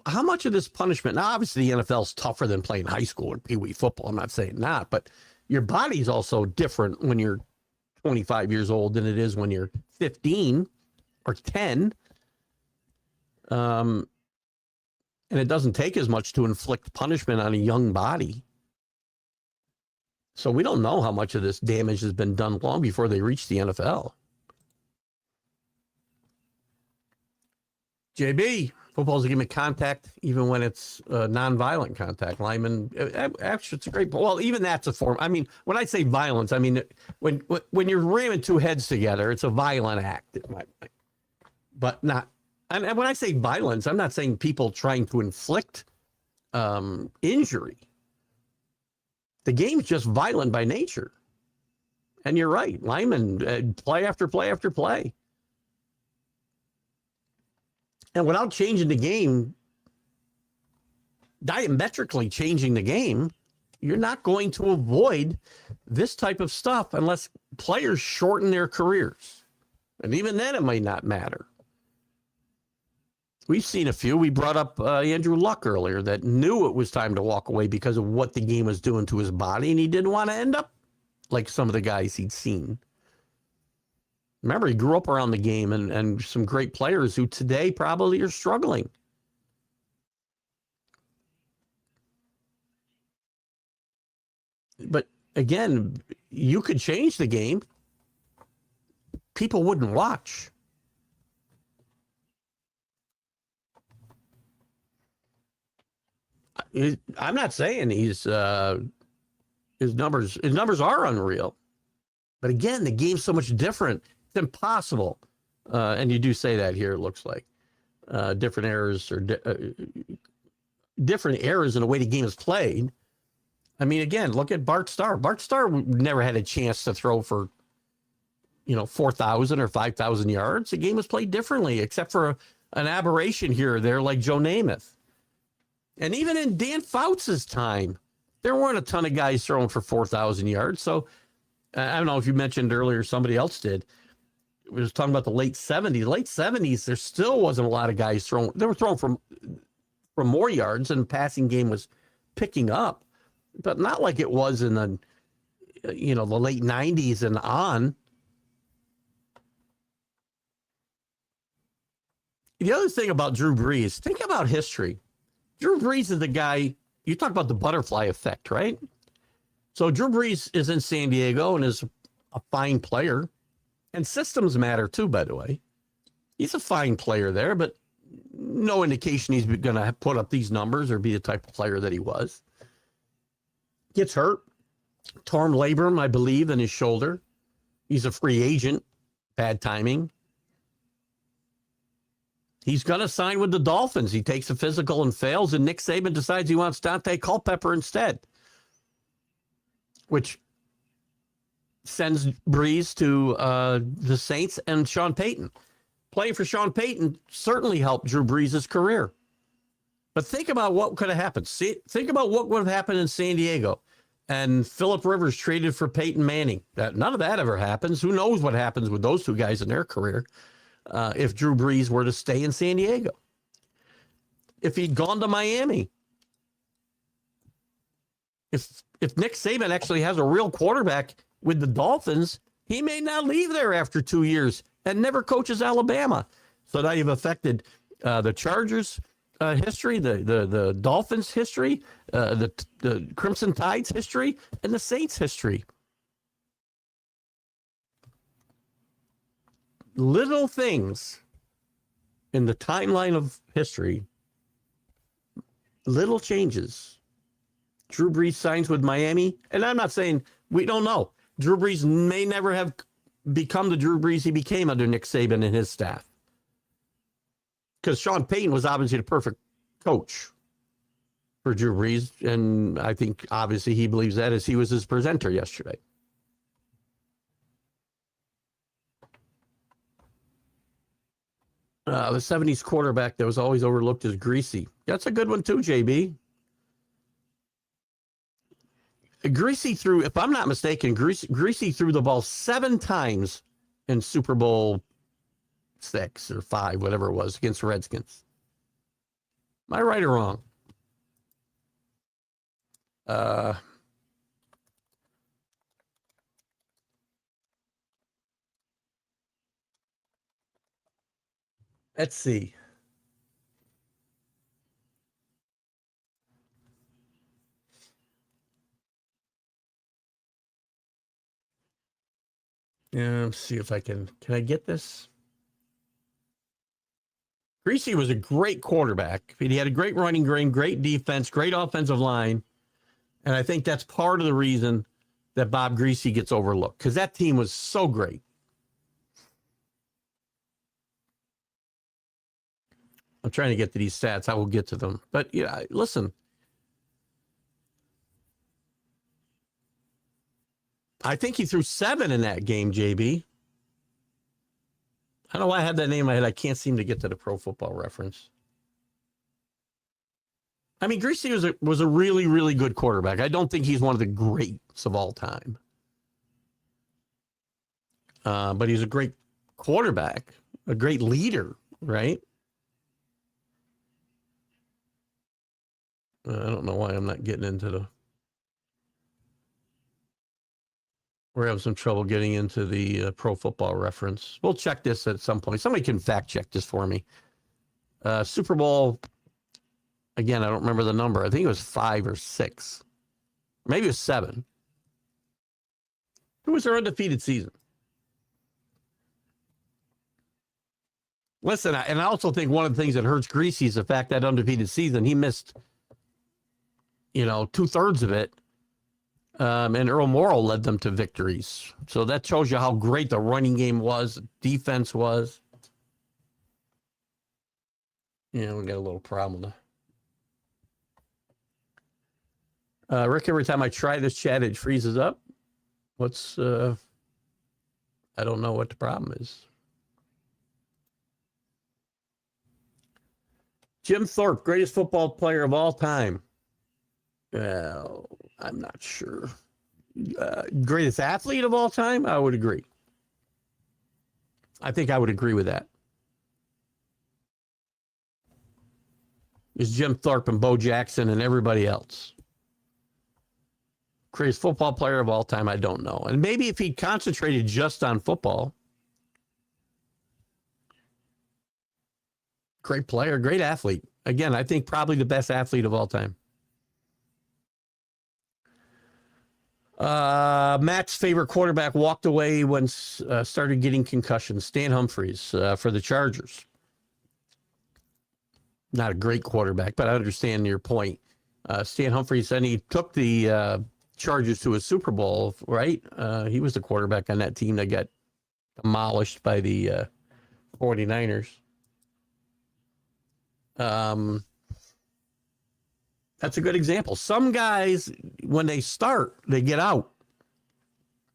how much of this punishment. Now, obviously the NFL is tougher than playing high school or Pee Wee football. I'm not saying not, but your body's also different when you're 25 years old than it is when you're 15 or 10. And it doesn't take as much to inflict punishment on a young body. So we don't know how much of this damage has been done long before they reach the NFL. JB, football's a game of contact, even when it's nonviolent contact. Lineman, actually, it's a great. Well, even that's a form. I mean, when I say violence, I mean when you're ramming two heads together, it's a violent act. But not. And when I say violence, I'm not saying people trying to inflict injury. The game's just violent by nature. And you're right. Linemen, play after play after play. And without changing the game, diametrically changing the game, you're not going to avoid this type of stuff unless players shorten their careers. And even then, it might not matter. We've seen a few. We brought up Andrew Luck earlier that knew it was time to walk away because of what the game was doing to his body, and he didn't want to end up like some of the guys he'd seen. Remember, he grew up around the game and some great players who today probably are struggling. But again, you could change the game. People wouldn't watch. I'm not saying his numbers are unreal. But again, the game's so much different. It's impossible. And you do say that here, it looks like. Different errors or different errors in the way the game is played. I mean, again, look at Bart Starr. Bart Starr never had a chance to throw for, 4,000 or 5,000 yards. The game was played differently, except for an aberration here or there like Joe Namath. And even in Dan Fouts' time, there weren't a ton of guys throwing for 4,000 yards. So I don't know if you mentioned earlier, somebody else did. We was talking about the late 70s. Late 70s, there still wasn't a lot of guys throwing. They were throwing from more yards, and the passing game was picking up, but not like it was in the late 90s and on. The other thing about Drew Brees, think about history. Drew Brees is the guy, you talk about the butterfly effect, right? So Drew Brees is in San Diego and is a fine player. And systems matter too, by the way. He's a fine player there, but no indication he's going to put up these numbers or be the type of player that he was. Gets hurt. Torn labrum, I believe, in his shoulder. He's a free agent. Bad timing. He's going to sign with the Dolphins. He takes a physical and fails, and Nick Saban decides he wants Dante Culpepper instead, which sends Breeze to the Saints and Sean Payton. Playing for Sean Payton certainly helped Drew Brees' career. But think about what could have happened. Think about what would have happened in San Diego. And Phillip Rivers traded for Peyton Manning. None of that ever happens. Who knows what happens with those two guys in their career if Drew Brees were to stay in San Diego. If he'd gone to Miami. If Nick Saban actually has a real quarterback with the Dolphins, he may not leave there after 2 years and never coaches Alabama. So now you've affected the Chargers history, the Dolphins history, the Crimson Tide's history, and the Saints history. Little things in the timeline of history, little changes. Drew Brees signs with Miami, and I'm not saying we don't know. Drew Brees may never have become the Drew Brees he became under Nick Saban and his staff. Because Sean Payton was obviously the perfect coach for Drew Brees, and I think obviously he believes that as he was his presenter yesterday. The 70s quarterback that was always overlooked is Greasy. That's a good one too, JB. Greasy threw, if I'm not mistaken, Greasy threw the ball 7 times in Super Bowl 6 or 5, whatever it was, against the Redskins. Am I right or wrong? Let's see. Yeah, let's see if I can I get this? Greasy was a great quarterback. He had a great running game, great defense, great offensive line. And I think that's part of the reason that Bob Greasy gets overlooked, because that team was so great. I'm trying to get to these stats. I will get to them. But yeah, listen. I think he threw 7 in that game, JB. I don't know why I have that name in my head. I can't seem to get to the Pro Football Reference. I mean, Greasy was a really, really good quarterback. I don't think he's one of the greats of all time. But he's a great quarterback, a great leader, right? I don't know why I'm not getting into the... We're having some trouble getting into the Pro Football Reference. We'll check this at some point. Somebody can fact check this for me. Super Bowl, again, I don't remember the number. I think it was 5 or 6. Maybe it was 7. Who was their undefeated season? Listen, and I also think one of the things that hurts Greasy is the fact that undefeated season, he missed, 2/3 of it. And Earl Morrall led them to victories. So that shows you how great the running game was, defense was. We got a little problem. Rick, every time I try this chat, it freezes up. I don't know what the problem is. Jim Thorpe, greatest football player of all time. Well, I'm not sure. Greatest athlete of all time? I would agree. I think I would agree with that. It's Jim Thorpe and Bo Jackson and everybody else. Greatest football player of all time? I don't know. And maybe if he concentrated just on football. Great player, great athlete. Again, I think probably the best athlete of all time. Matt's favorite quarterback walked away when started getting concussions. Stan Humphries for the Chargers. Not a great quarterback, but I understand your point. Stan Humphries, and he took the Chargers to a Super Bowl, right? He was the quarterback on that team that got demolished by the 49ers. That's a good example. Some guys, when they start, they get out.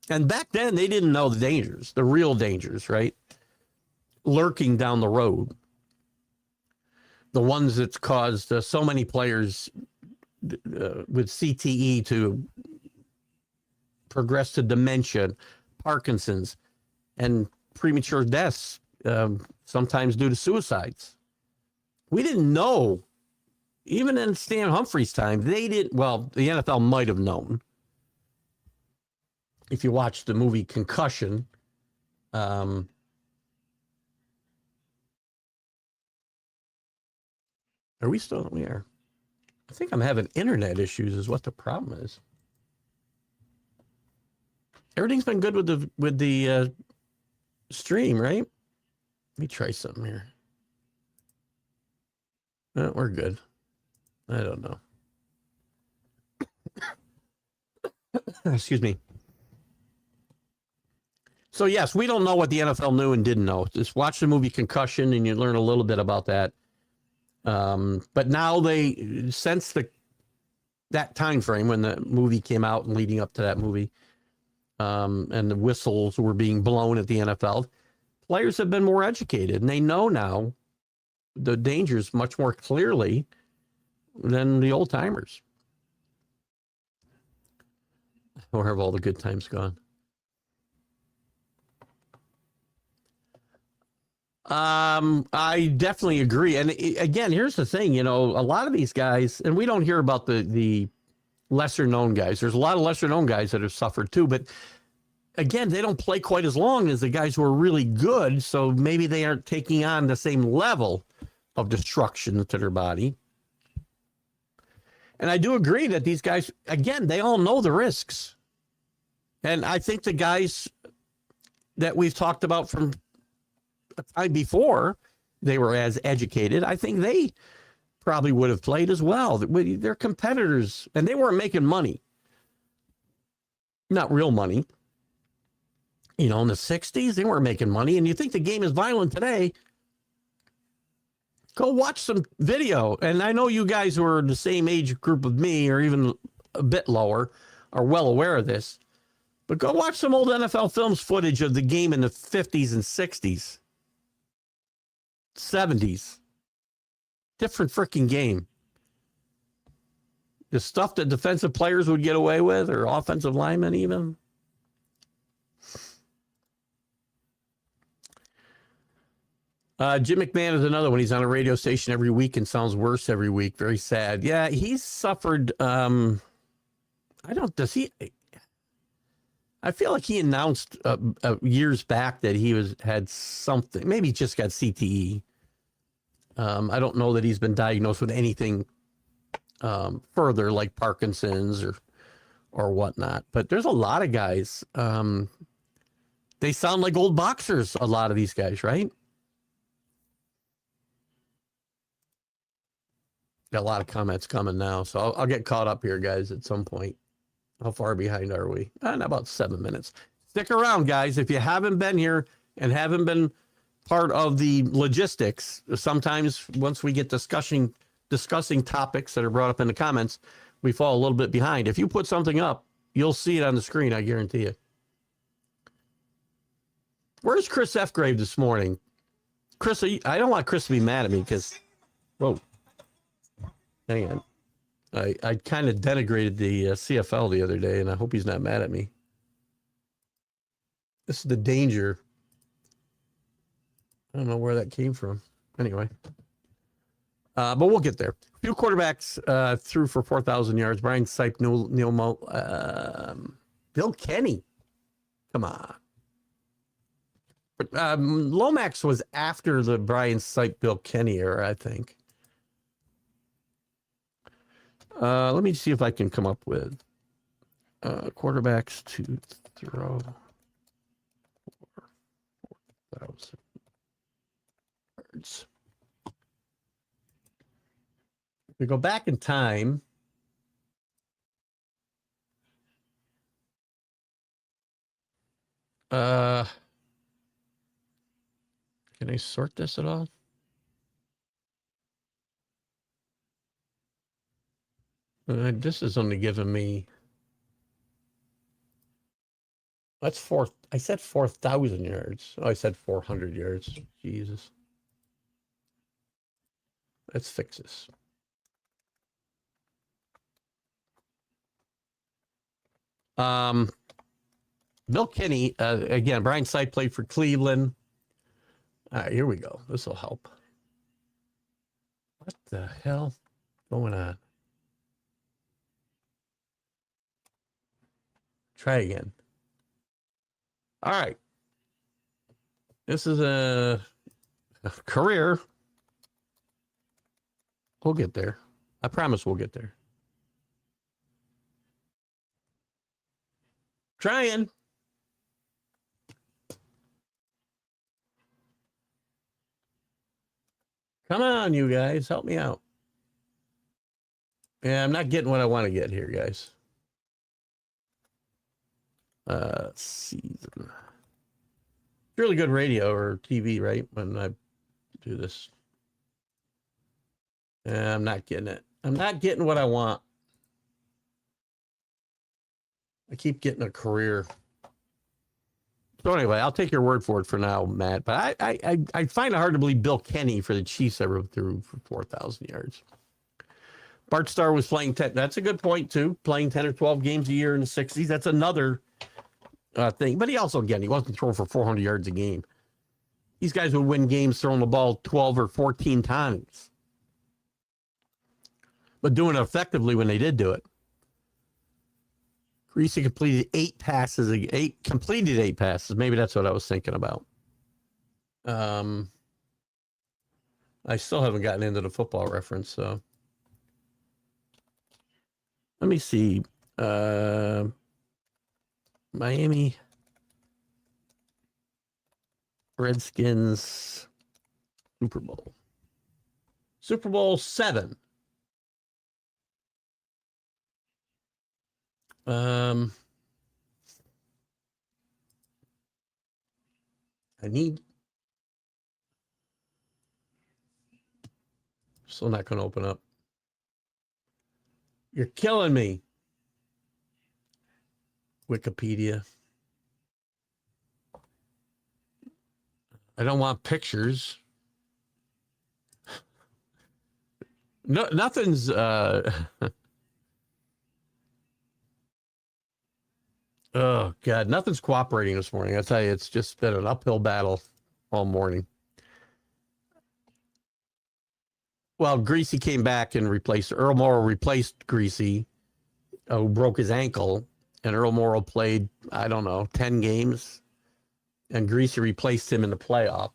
And back then, they didn't know the dangers, the real dangers, right? Lurking down the road. The ones that's caused so many players with CTE to progress to dementia, Parkinson's, and premature deaths, sometimes due to suicides. We didn't know. Even in Stan Humphries' time, they didn't. Well, the NFL might have known. If you watch the movie Concussion, are we still? We are. I think I'm having internet issues. Is what the problem is. Everything's been good with the stream, right? Let me try something here. We're good. I don't know. Excuse me. So, yes, we don't know what the NFL knew and didn't know. Just watch the movie Concussion and you learn a little bit about that. But now since that time frame when the movie came out and leading up to that movie, and the whistles were being blown at the NFL, players have been more educated and they know now the dangers much more clearly than the old timers. Where have all the good times gone? I definitely agree. And again, here's the thing, a lot of these guys, and we don't hear about the lesser known guys. There's a lot of lesser known guys that have suffered too, but again, they don't play quite as long as the guys who are really good. So maybe they aren't taking on the same level of destruction to their body. And I do agree that these guys, again, they all know the risks. And I think the guys that we've talked about from the time before they were as educated, I think they probably would have played as well. They're competitors, and they weren't making money. Not real money. In the 60s, they weren't making money. And you think the game is violent today, go watch some video. And I know you guys who are the same age group of me, or even a bit lower, are well aware of this. But go watch some old NFL films footage of the game in the 50s and 60s, 70s. Different freaking game. The stuff that defensive players would get away with, or offensive linemen even. Jim McMahon is another one. He's on a radio station every week and sounds worse every week. Very sad. Yeah, he's suffered. I feel like he announced years back that he had something. Maybe he just got CTE. I don't know that he's been diagnosed with anything further, like Parkinson's or whatnot. But there's a lot of guys. They sound like old boxers, a lot of these guys, right? Got a lot of comments coming now, so I'll get caught up here, guys, at some point. How far behind are we? In about 7 minutes. Stick around, guys. If you haven't been here and haven't been part of the logistics, sometimes once we get discussing topics that are brought up in the comments, we fall a little bit behind. If you put something up, you'll see it on the screen, I guarantee you. Where's Chris F. Grave this morning? Chris, I don't want Chris to be mad at me because, whoa, hang on. I kind of denigrated the CFL the other day, and I hope he's not mad at me. This is the danger. I don't know where that came from. Anyway. But we'll get there. A few quarterbacks threw for 4,000 yards. Brian Sipe, Neil Bill Kenny. Come on. But, Lomax was after the Brian Sipe, Bill Kenny era, I think. Let me see if I can come up with. Quarterbacks to throw 4,000 yards. We go back in time. Can I sort this at all? This is only giving me. That's four. I said 4,000 yards. Oh, I said 400 yards. Jesus. Let's fix this. Bill Kinney, again, Brian Sipe played for Cleveland. Here we go. This will help. What the hell going on? Try again. All right. This is a career. We'll get there. I promise we'll get there. Trying. Come on, you guys. Help me out. Yeah, I'm not getting what I want to get here, guys. Season. Really good radio or TV, right? When I do this. Yeah, I'm not getting it. I'm not getting what I want. I keep getting a career. So anyway, I'll take your word for it for now, Matt. But I find it hard to believe Bill Kenny for the Chiefs ever threw for 4,000 yards. Bart Starr was playing 10. That's a good point, too. Playing 10 or 12 games a year in the 60s. That's another thing. But he also, again, he wasn't throwing for 400 yards a game. These guys would win games throwing the ball 12 or 14 times. But doing it effectively when they did do it. Greasy completed 8 passes. Completed 8 passes. Maybe that's what I was thinking about. I still haven't gotten into the Football Reference, so let me see. Miami Redskins Super Bowl. Super Bowl 7. I need. Still not going to open up. You're killing me. Wikipedia. I don't want pictures. No, nothing's. Oh, God, nothing's cooperating this morning. I tell you, it's just been an uphill battle all morning. Well, Greasy came back and replaced Earl Morrow replaced Greasy, who broke his ankle, and Earl Morrow played, I don't know, 10 games, and Greasy replaced him in the playoff.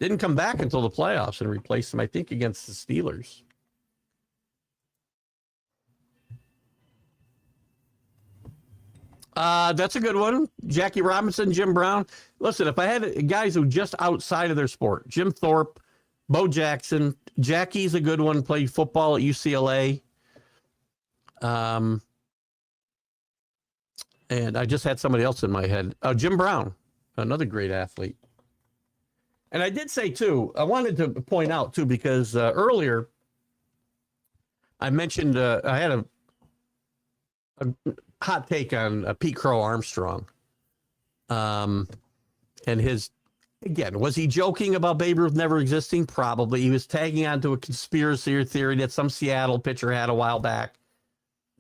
Didn't come back until the playoffs and replaced him, I think, against the Steelers. That's a good one. Jackie Robinson, Jim Brown. Listen, if I had guys who just outside of their sport, Jim Thorpe, Bo Jackson, Jackie's a good one, played football at UCLA. And I just had somebody else in my head. Jim Brown, another great athlete. And I did say, too, I wanted to point out, too, because earlier I mentioned I had a hot take on Pete Crow Armstrong. And his, again, was he joking about Babe Ruth never existing? Probably. He was tagging onto a conspiracy or theory that some Seattle pitcher had a while back,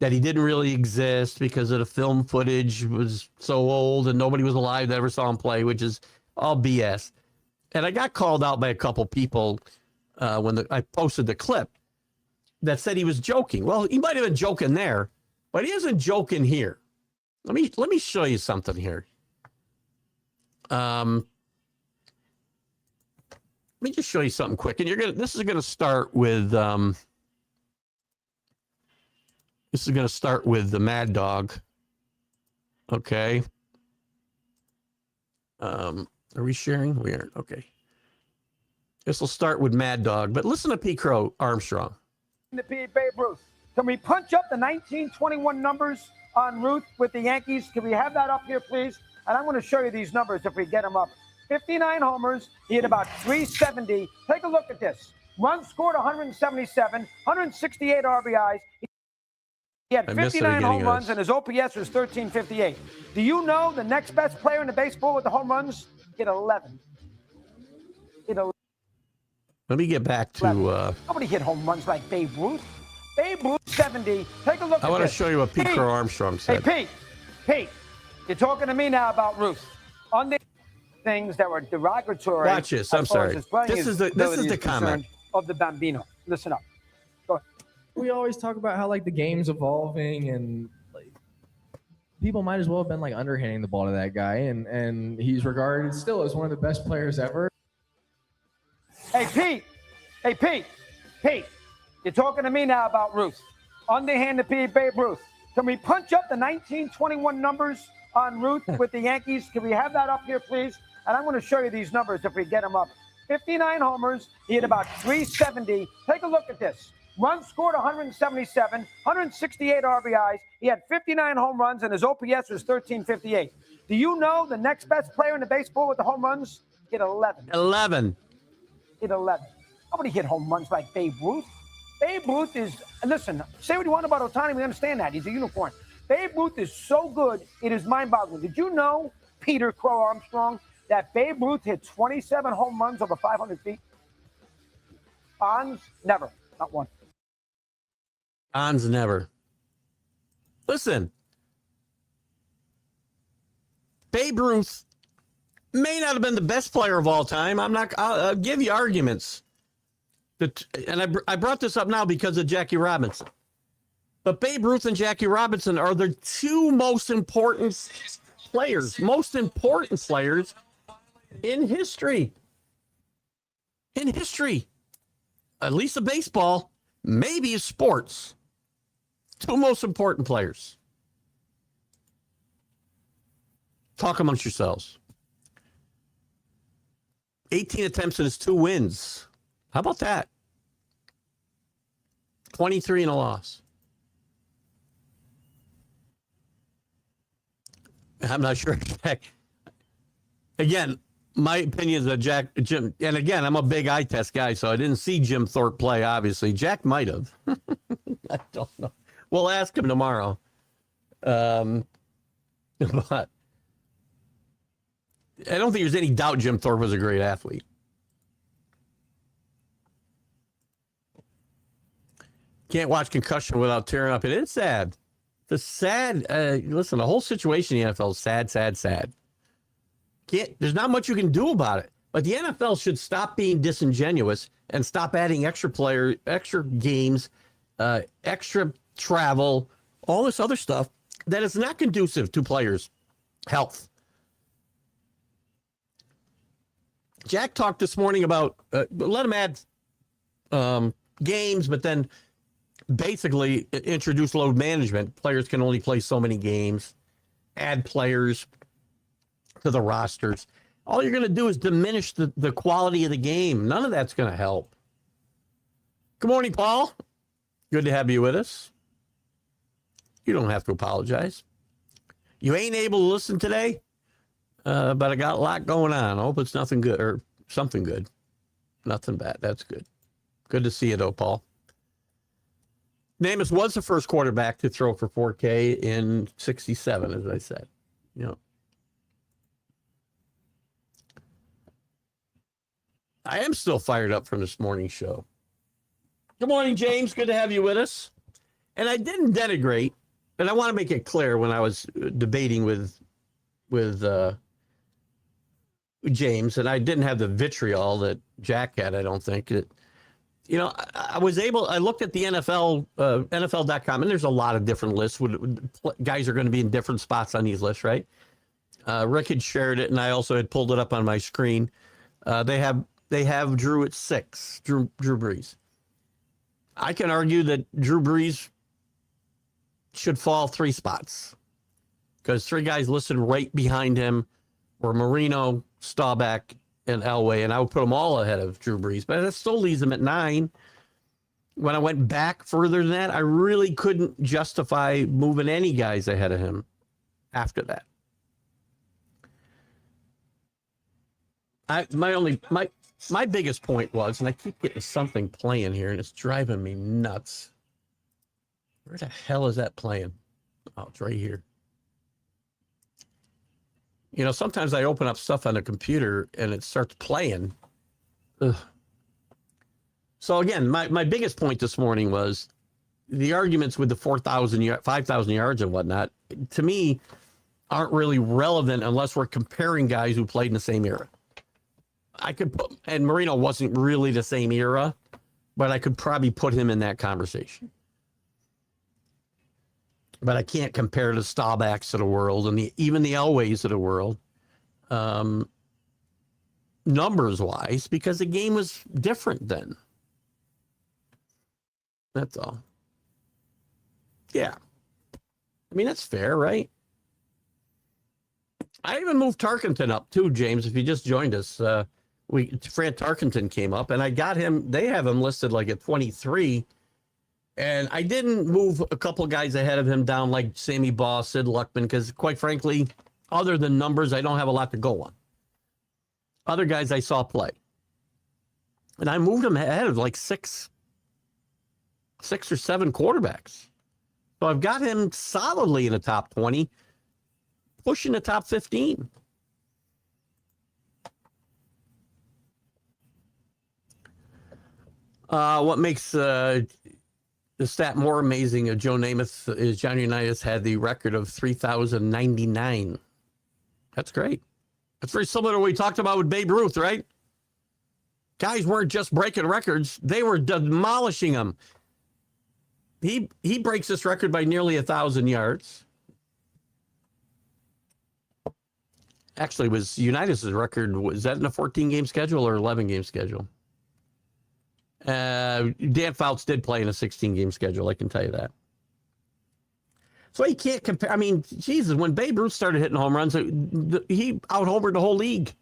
that he didn't really exist because of the film footage was so old and nobody was alive that ever saw him play, which is all BS. And I got called out by a couple people when I posted the clip that said he was joking. Well, he might have been joking there, but he isn't joking here. Let me show you something here. Let me just show you something quick, and this is gonna start with This is going to start with the Mad Dog. Okay. Are we sharing? We aren't. Okay. This will start with Mad Dog, but listen to P. Crow Armstrong.
The Babe Ruth. Can we punch up the 1921 numbers on Ruth with the Yankees? Can we have that up here, please? And I'm going to show you these numbers if we get them up. 59 homers. He had about 370. Take a look at this. Runs scored 177, 168 RBIs. He had 59 home runs, and his OPS was 1358. Do you know the next best player in the baseball with the home runs? He had 11.
Let me get back to...
Nobody hit home runs like Babe Ruth. Babe Ruth, 70. Take a look at this.
I want to show you what Pete Crow Armstrong said.
Hey, Pete, you're talking to me now about Ruth. On the things that were derogatory...
Watch this. I'm sorry. This is the comment.
Of the Bambino. Listen up. Go ahead.
We always talk about how, like, the game's evolving and, like, people might as well have been, like, underhanding the ball to that guy, and he's regarded still as one of the best players ever.
Hey, Pete, you're talking to me now about Ruth. Underhanded Babe Ruth. Can we punch up the 1921 numbers on Ruth with the Yankees? Can we have that up here, please? And I'm going to show you these numbers if we get them up. 59 homers. He had about 370. Take a look at this. Runs scored 177, 168 RBIs. He had 59 home runs, and his OPS was 1358. Do you know the next best player in the baseball with the home runs? He had 11.
11.
He had 11. Nobody hit home runs like Babe Ruth. Babe Ruth is, listen, say what you want about Ohtani, we understand that. He's a unicorn. Babe Ruth is so good, it is mind-boggling. Did you know, Peter Crow Armstrong, that Babe Ruth hit 27 home runs over 500 feet? Bonds, never. Not one.
Bonds, never. Listen. Babe Ruth may not have been the best player of all time. I'll give you arguments. And I brought this up now because of Jackie Robinson. But Babe Ruth and Jackie Robinson are the two most important players in history. In history. At least of baseball, maybe of sports. Two most important players. Talk amongst yourselves. 18 attempts and his 2 wins. How about that? 23 and a loss. I'm not sure. Again, my opinion is that Jim, and again, I'm a big eye test guy, so I didn't see Jim Thorpe play, obviously. Jack might have. I don't know. We'll ask him tomorrow. But I don't think there's any doubt Jim Thorpe was a great athlete. Can't watch concussion without tearing up. It is sad. The sad, listen, the whole situation in the NFL is sad, sad, sad. There's not much you can do about it. But the NFL should stop being disingenuous and stop adding extra games, extra travel, all this other stuff that is not conducive to players' health. Jack talked this morning about let him add games, but then basically introduce load management. Players can only play so many games, add players to the rosters. All you're going to do is diminish the quality of the game. None of that's going to help. Good morning, Paul. Good to have you with us. You don't have to apologize. You ain't able to listen today, but I got a lot going on. I hope it's nothing good or something good. Nothing bad. That's good. Good to see you, though, Paul. Namath was the first quarterback to throw for 4K in 67, as I said. You know, I am still fired up from this morning's show. Good morning, James. Good to have you with us. And I didn't denigrate, and I want to make it clear when I was debating with James, and I didn't have the vitriol that Jack had, I don't think. You know, I looked at the NFL, NFL.com, and there's a lot of different lists. Guys are going to be in different spots on these lists, right? Rick had shared it, and I also had pulled it up on my screen. They have Drew at 6, Drew Brees. I can argue that Drew Brees should fall 3 spots because 3 guys listed right behind him were Marino, Staubach, and Elway, and I would put them all ahead of Drew Brees, but that still leaves him at 9. When I went back further than that, I really couldn't justify moving any guys ahead of him after that. My biggest point was, and I keep getting something playing here, and it's driving me nuts. Where the hell is that playing? Oh, it's right here. You know, sometimes I open up stuff on the computer and it starts playing. Ugh. So again, my biggest point this morning was the arguments with the 4,000, 5,000 yards and whatnot, to me, aren't really relevant unless we're comparing guys who played in the same era. I could put, and Marino wasn't really the same era, but I could probably put him in that conversation. But I can't compare the Staubachs of the world and even the Elways of the world, numbers wise, because the game was different then. That's all. Yeah. I mean, that's fair, right? I even moved Tarkenton up too, James, if you just joined us. Fran Tarkenton came up and I got him. They have him listed like at 23. And I didn't move a couple guys ahead of him down like Sammy Baugh, Sid Luckman, because quite frankly, other than numbers, I don't have a lot to go on. Other guys I saw play. And I moved him ahead of like six or 7 quarterbacks. So I've got him solidly in the top 20, pushing the top 15. What makes the stat more amazing of Joe Namath is Johnny Unitas had the record of 3,099. That's great. That's very similar to what we talked about with Babe Ruth, right? Guys weren't just breaking records. They were demolishing them. He breaks this record by nearly 1,000 yards. Actually, was Unitas' record, was that in a 14-game schedule or 11-game schedule? Dan Fouts did play in a 16-game schedule, I can tell you that. So he can't compare. I mean, Jesus, when Babe Ruth started hitting home runs, he out-homered the whole league.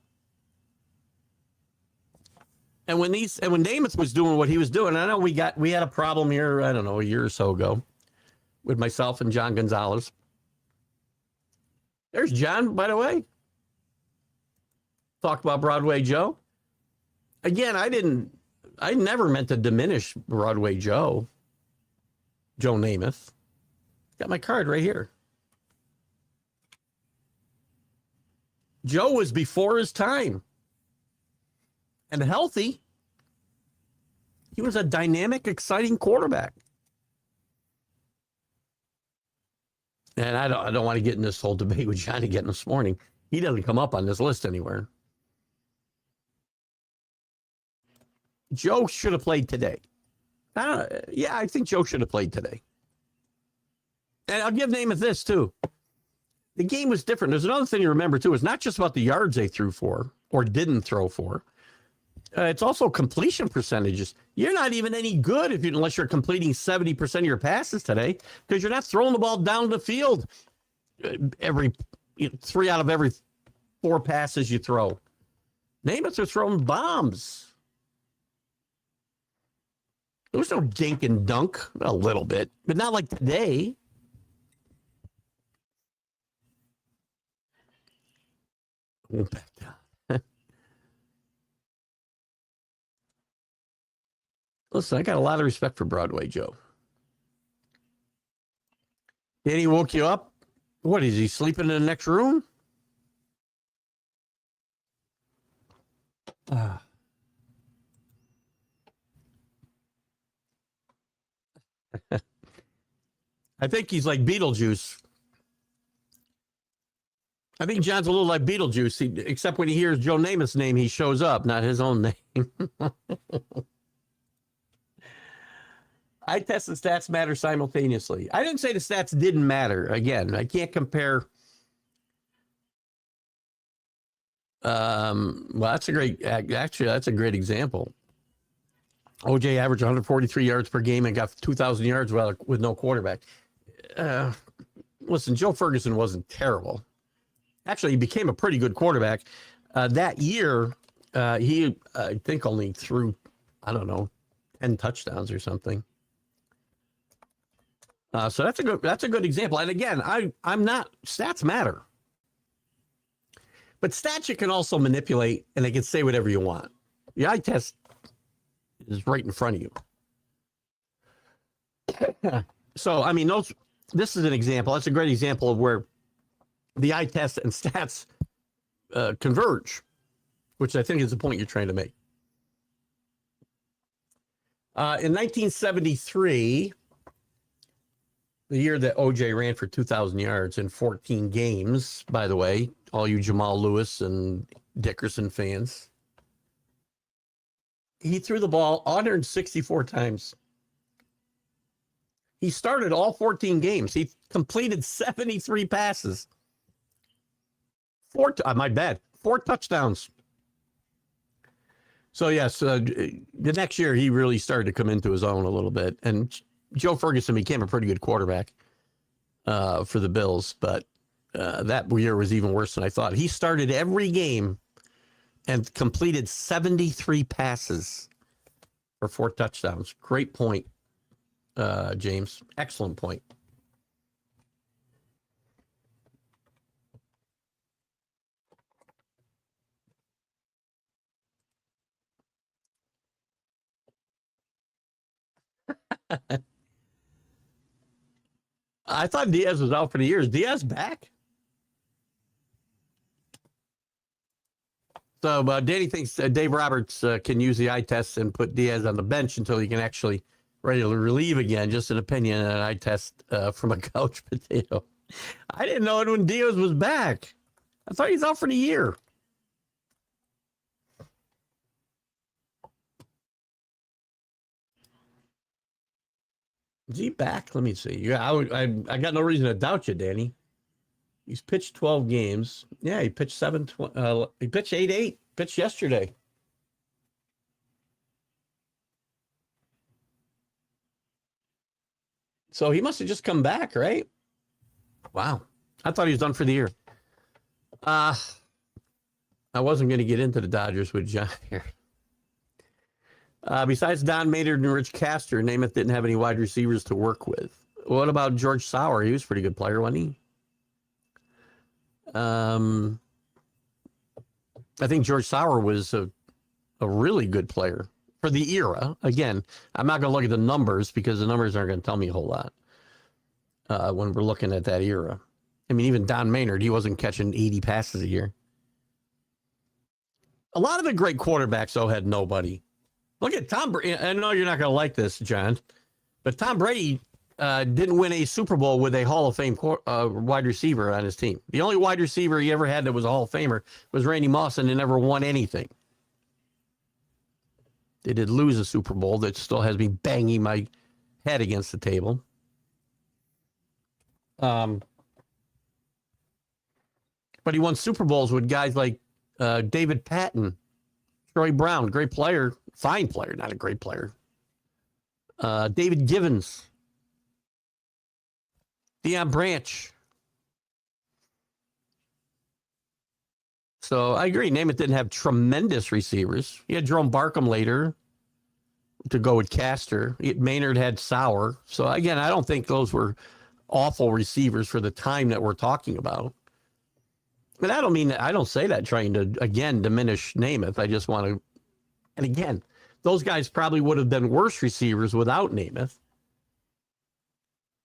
And when Namath was doing what he was doing, I know we had a problem here, I don't know, a year or so ago with myself and John Gonzalez. There's John, by the way. Talked about Broadway Joe. Again, I never meant to diminish Broadway Joe Namath. Got my card right here. Joe was before his time and healthy. He was a dynamic, exciting quarterback. And I don't want to get in this whole debate with Johnny again this morning. He doesn't come up on this list anywhere. Joe should have played today. Yeah, I think Joe should have played today. And I'll give Namath this, too. The game was different. There's another thing to remember, too. It's not just about the yards they threw for or didn't throw for. It's also completion percentages. You're not even any good unless you're completing 70% of your passes today because you're not throwing the ball down the field every 3 out of every 4 passes you throw. Namath are throwing bombs. There was no dink and dunk, a little bit, but not like today. Listen, I got a lot of respect for Broadway Joe. Danny woke you up? What, is he sleeping in the next room? I think he's like Beetlejuice. I think John's a little like Beetlejuice, except when he hears Joe Namath's name, he shows up, not his own name. I test the stats matter simultaneously. I didn't say the stats didn't matter. Again, I can't compare. Well, that's a great example. OJ averaged 143 yards per game and got 2,000 yards with no quarterback. listen, Joe Ferguson wasn't terrible. Actually, he became a pretty good quarterback. That year, he, I think, only threw, I don't know, 10 touchdowns or something. So that's a good example. And again, I'm not, stats matter. But stats you can also manipulate, and they can say whatever you want. The eye test is right in front of you. So, I mean, this is an example. That's a great example of where the eye test and stats converge, which I think is the point you're trying to make. In 1973, the year that OJ ran for 2,000 yards in 14 games, by the way, all you Jamal Lewis and Dickerson fans, he threw the ball 164 times. He started all 14 games. He completed 73 passes. Four touchdowns. So, yes, the next year he really started to come into his own a little bit. And Joe Ferguson became a pretty good quarterback for the Bills. But that year was even worse than I thought. He started every game and completed 73 passes for 4 touchdowns. Great point, James. Excellent point. I thought Diaz was out for the year. Is Diaz back? So Danny thinks Dave Roberts can use the eye test and put Diaz on the bench until he can actually ready to relieve again. Just an opinion, an eye test from a couch potato. I didn't know it when Diaz was back. I thought he's out for the year. Is he back? Let me see. Yeah, I got no reason to doubt you, Danny. He's pitched 12 games. Yeah, he pitched he pitched 8-8. Pitched yesterday. So he must have just come back, right? Wow. I thought he was done for the year. I wasn't going to get into the Dodgers with John here. Besides Don Maynard and Rich Castor, Namath didn't have any wide receivers to work with. What about George Sauer? He was a pretty good player, wasn't he? I think George Sauer was a really good player for the era. Again, I'm not going to look at the numbers because the numbers aren't going to tell me a whole lot when we're looking at that era. I mean, even Don Maynard, he wasn't catching 80 passes a year. A lot of the great quarterbacks, though, had nobody. Look at Tom Brady. I know you're not going to like this, John, but Tom Brady didn't win a Super Bowl with a Hall of Fame wide receiver on his team. The only wide receiver he ever had that was a Hall of Famer was Randy Moss, and he never won anything. They did lose a Super Bowl that still has me banging my head against the table. But he won Super Bowls with guys like David Patton, Troy Brown, great player, fine player, not a great player. David Givens, Deion Branch. So I agree. Namath didn't have tremendous receivers. He had Jerome Barkham later to go with Castor. Maynard had Sauer. So again, I don't think those were awful receivers for the time that we're talking about. But I don't say that trying to, again, diminish Namath. I just want to, and again, those guys probably would have been worse receivers without Namath.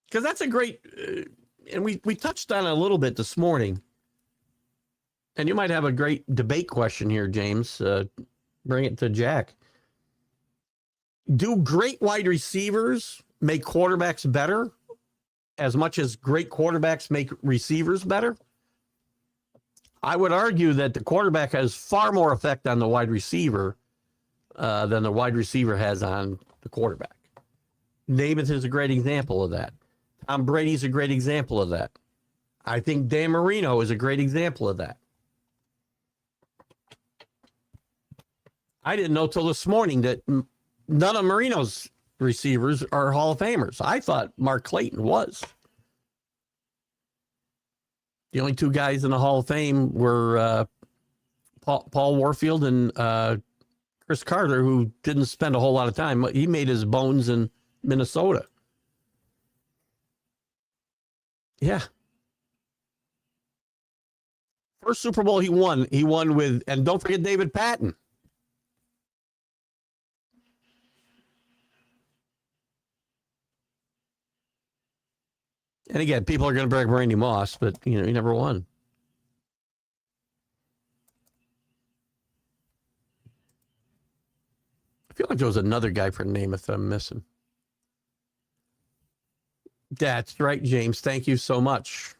Because that's a great, and we touched on it a little bit this morning. And you might have a great debate question here, James. Bring it to Jack. Do great wide receivers make quarterbacks better as much as great quarterbacks make receivers better? I would argue that the quarterback has far more effect on the wide receiver than the wide receiver has on the quarterback. Namath is a great example of that. Tom Brady's a great example of that. I think Dan Marino is a great example of that. I didn't know till this morning that none of Marino's receivers are Hall of Famers. I thought Mark Clayton was. The only two guys in the Hall of Fame were Paul Warfield and Chris Carter, who didn't spend a whole lot of time. He made his bones in Minnesota. Yeah. First Super Bowl he won with, and don't forget David Patton. And again, people are going to brag Randy Moss, but he never won. I feel like there was another guy for Namath I'm missing. That's right, James. Thank you so much.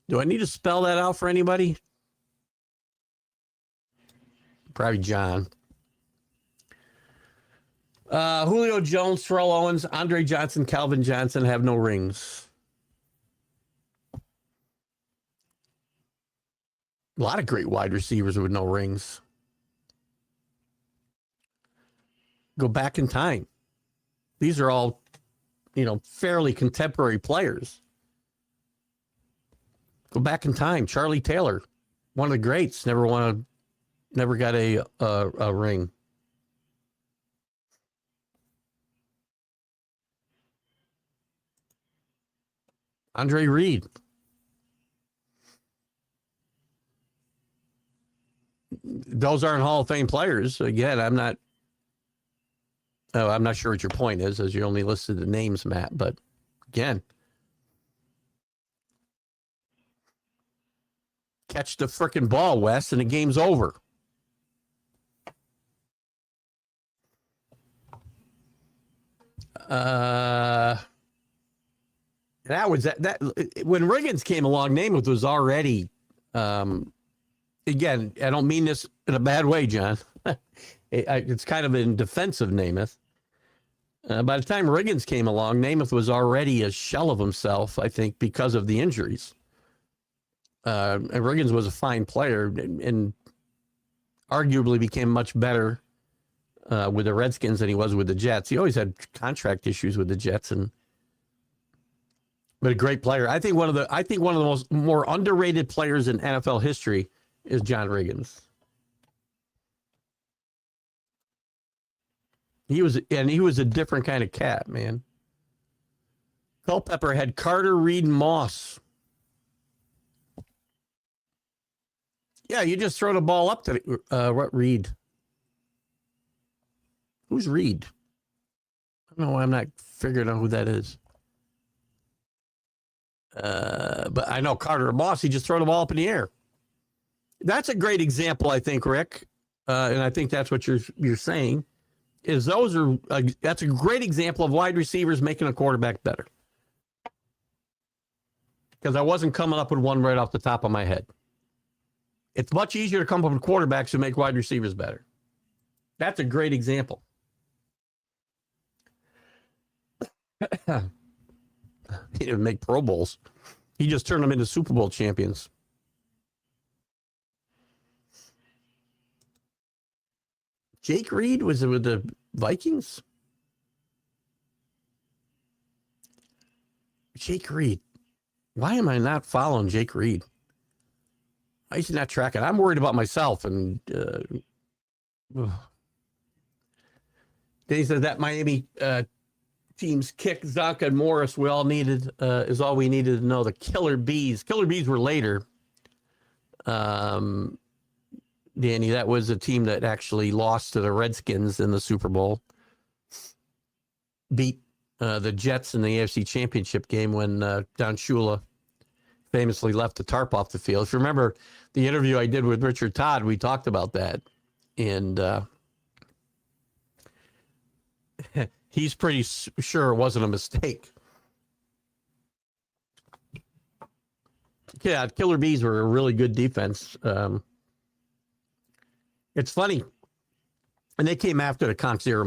Do I need to spell that out for anybody? Probably John. Julio Jones, Terrell Owens, Andre Johnson, Calvin Johnson have no rings. A lot of great wide receivers with no rings. Go back in time. These are all, fairly contemporary players. Go back in time. Charlie Taylor, one of the greats, never got a ring. Andre Reed. Those aren't Hall of Fame players. Again, I'm not sure what your point is, as you only listed the names, Matt. But again, catch the frickin' ball, Wes, and the game's over. That was that when Riggins came along, Namath was already. Again, I don't mean this in a bad way, John. It's kind of in defense of Namath. By the time Riggins came along, Namath was already a shell of himself, I think, because of the injuries. And Riggins was a fine player and arguably became much better with the Redskins than he was with the Jets. He always had contract issues with the Jets, but a great player. I think one of the more underrated players in NFL history is John Riggins. He was a different kind of cat, man. Culpepper had Carter, Reed, and Moss. Yeah, you just throw the ball up to what Reed? Who's Reed? I don't know why I'm not figuring out who that is. But I know Carter and Moss, he just throw the ball up in the air. That's a great example, I think, Rick. And I think that's what you're saying. That's a great example of wide receivers making a quarterback better. Because I wasn't coming up with one right off the top of my head. It's much easier to come up with quarterbacks who make wide receivers better. That's a great example. He didn't make Pro Bowls. He just turned them into Super Bowl champions. Jake Reed was with the Vikings. Jake Reed. Why am I not following Jake Reed? Why is he not tracking? I'm worried about myself. And then he said that Miami team's kick, Zonka and Morris, we all needed, is all we needed to know. The Killer Bees. Killer Bees were later. Danny, that was a team that actually lost to the Redskins in the Super Bowl. Beat the Jets in the AFC Championship game when Don Shula famously left the tarp off the field. If you remember the interview I did with Richard Todd, we talked about that. And he's pretty sure it wasn't a mistake. Yeah, Killer Bees were a really good defense. It's funny. And they came after the Conch era,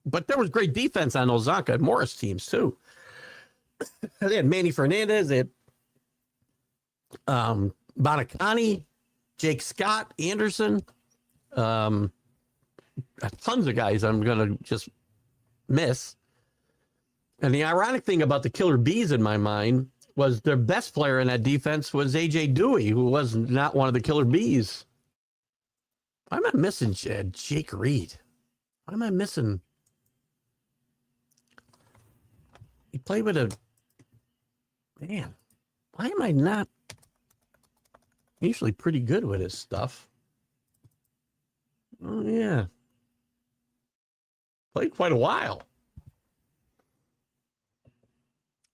but there was great defense on those Zonka and Morris teams, too. They had Manny Fernandez, they had Bonacani, Jake Scott, Anderson, tons of guys I'm going to just miss. And the ironic thing about the Killer Bees in my mind was their best player in that defense was AJ Dewey, who was not one of the killer bees. Why am I missing Jake Reed? Why am I missing? He played with a man. Why am I not usually pretty good with his stuff? Oh yeah, played quite a while.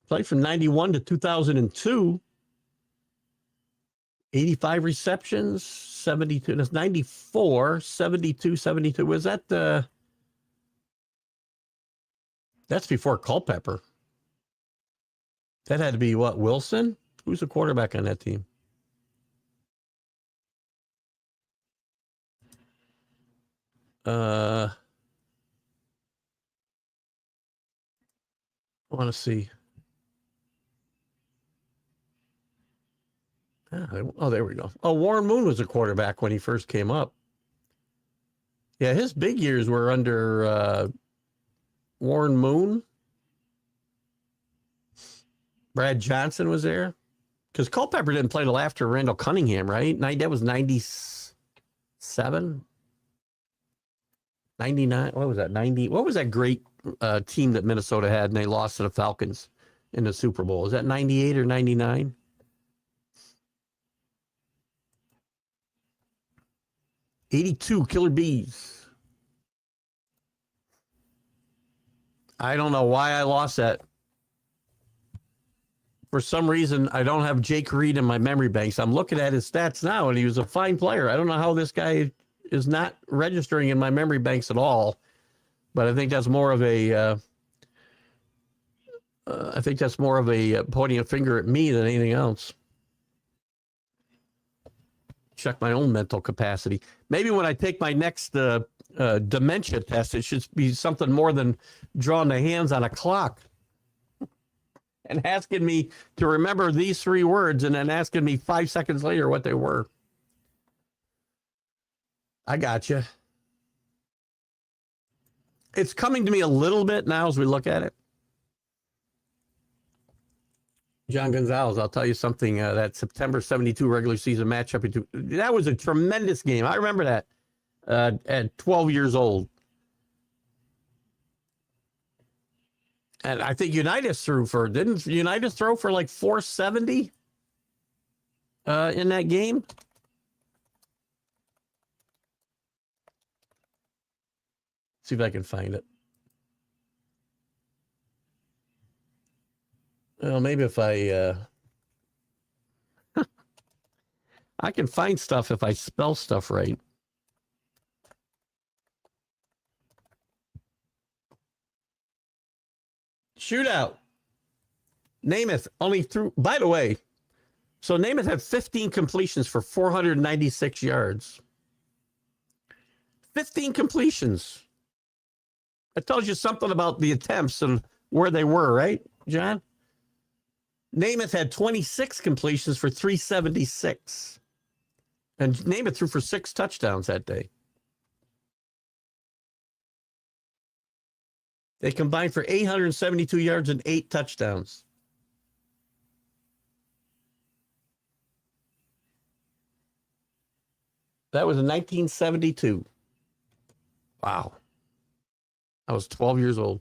Played from 91 to 2002. 85 receptions, 72. That's 94, 72, 72. Was that the... That's before Culpepper. That had to be what, Wilson? Who's the quarterback on that team? I want to see. Oh, there we go. Oh, Warren Moon was a quarterback when he first came up. Yeah, his big years were under Warren Moon. Brad Johnson was there. Because Culpepper didn't play till after Randall Cunningham, right? That was 97? 99? What was that? 90? What was that great team that Minnesota had and they lost to the Falcons in the Super Bowl? Is that 98 or 99? '82 Killer Bees. I don't know why I lost that. For some reason, I don't have Jake Reed in my memory banks. I'm looking at his stats now, and he was a fine player. I don't know how this guy is not registering in my memory banks at all, but I think that's more of a pointing a finger at me than anything else. Check my own mental capacity. Maybe when I take my next dementia test, it should be something more than drawing the hands on a clock and asking me to remember these 3 words and then asking me 5 seconds later what they were. I got you. It's coming to me a little bit now as we look at it. John Gonzalez, I'll tell you something. That September 72 regular season matchup, that was a tremendous game. I remember that at 12 years old. And I think Unitas didn't Unitas throw for like 470 in that game? See if I can find it. Well, maybe if I I can find stuff if I spell stuff right. Shootout. Namath only threw, by the way, so Namath had 15 completions for 496 yards. 15 completions. That tells you something about the attempts and where they were, right, John? Namath had 26 completions for 376. And Namath threw for 6 touchdowns that day. They combined for 872 yards and 8 touchdowns. That was in 1972. Wow. I was 12 years old.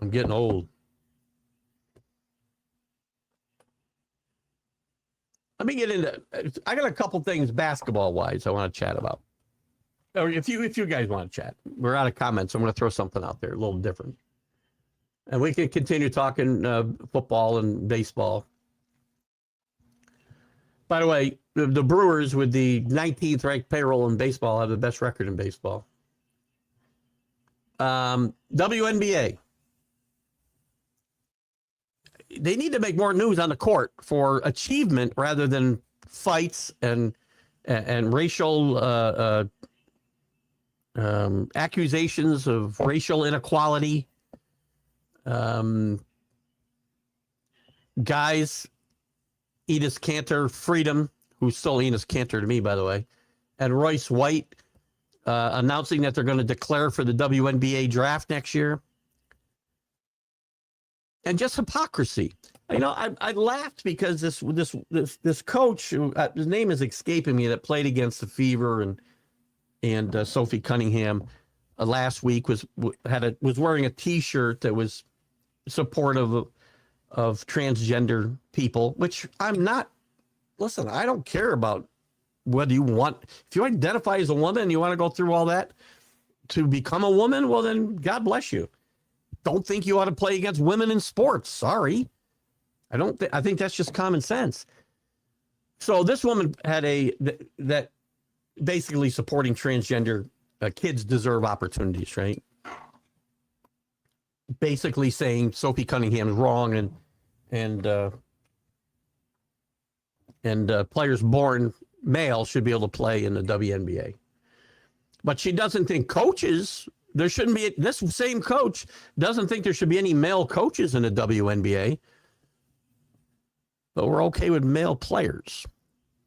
I'm getting old. Let me get into, I got a couple things basketball-wise I want to chat about. Or if you guys want to chat. We're out of comments. I'm going to throw something out there, a little different. And we can continue talking football and baseball. By the way, the Brewers with the 19th ranked payroll in baseball have the best record in baseball. WNBA. They need to make more news on the court for achievement rather than fights and racial accusations of racial inequality. Guys, Enos Kanter, Freedom, who's still Enos Kanter to me, by the way, and Royce White announcing that they're going to declare for the WNBA draft next year. and just hypocrisy. You know, I laughed because this coach, his name is escaping me, that played against the Fever and Sophie Cunningham last week, was wearing a T-shirt that was supportive of transgender people, which I'm not. Listen, I don't care about whether you want, if you identify as a woman and you want to go through all that to become a woman, well, then God bless you. Don't think you ought to play against women in sports. Sorry. I think that's just common sense. So this woman had that basically supporting transgender kids deserve opportunities, right? Basically saying Sophie Cunningham is wrong and players born male should be able to play in the WNBA. But she doesn't think coaches, there shouldn't be, this same coach doesn't think there should be any male coaches in the WNBA, but we're okay with male players.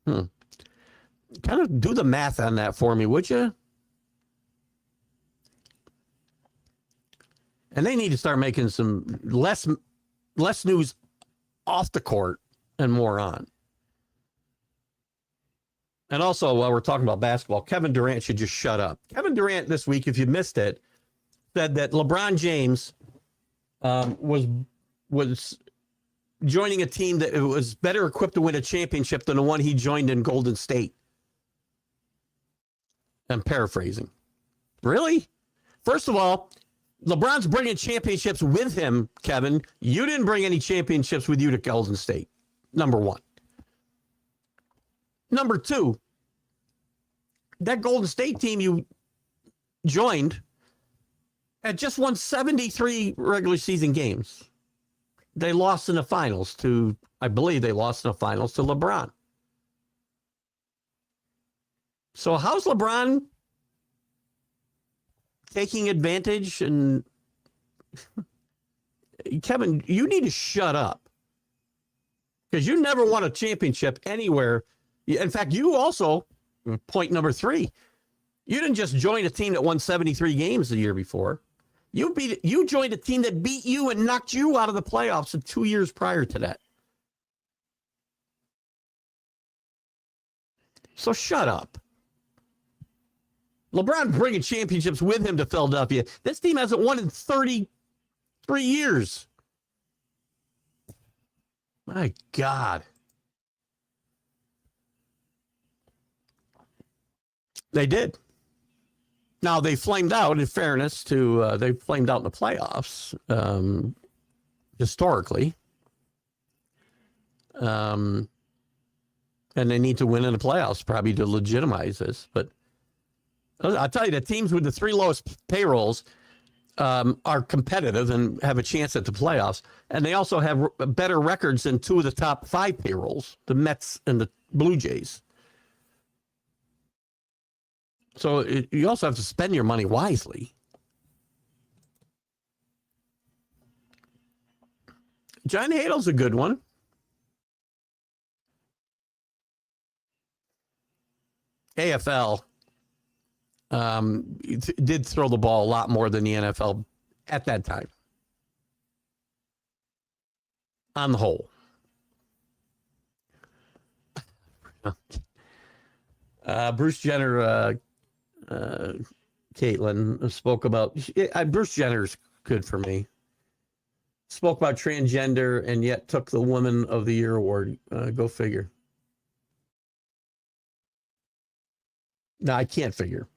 Kind of do the math on that for me, would you? And they need to start making some less news off the court and more on. And also, while we're talking about basketball, Kevin Durant should just shut up. Kevin Durant this week, if you missed it, said that LeBron James was joining a team that was better equipped to win a championship than the one he joined in Golden State. I'm paraphrasing. Really? First of all, LeBron's bringing championships with him, Kevin. You didn't bring any championships with you to Golden State, number one. Number two, that Golden State team you joined had just won 73 regular season games. They lost in the finals I believe they lost in the finals to LeBron. So how's LeBron taking advantage? And Kevin, you need to shut up, because you never won a championship anywhere. In fact, you also, point number 3, you didn't just join a team that won 73 games the year before. You joined a team that beat you and knocked you out of the playoffs in 2 years prior to that. So shut up. LeBron bringing championships with him to Philadelphia. This team hasn't won in 33 years. My God. They did. Now, they flamed out, in fairness to, they flamed out in the playoffs, historically. And they need to win in the playoffs, probably, to legitimize this. But I'll tell you, the teams with the 3 lowest payrolls are competitive and have a chance at the playoffs. And they also have better records than 2 of the top 5 payrolls, the Mets and the Blue Jays. So you also have to spend your money wisely. John Hadel's a good one. AFL did throw the ball a lot more than the NFL at that time, on the whole. Bruce Jenner, Caitlin spoke about, Bruce Jenner's good for me. Spoke about transgender and yet took the Woman of the Year award. Go figure. No, I can't figure.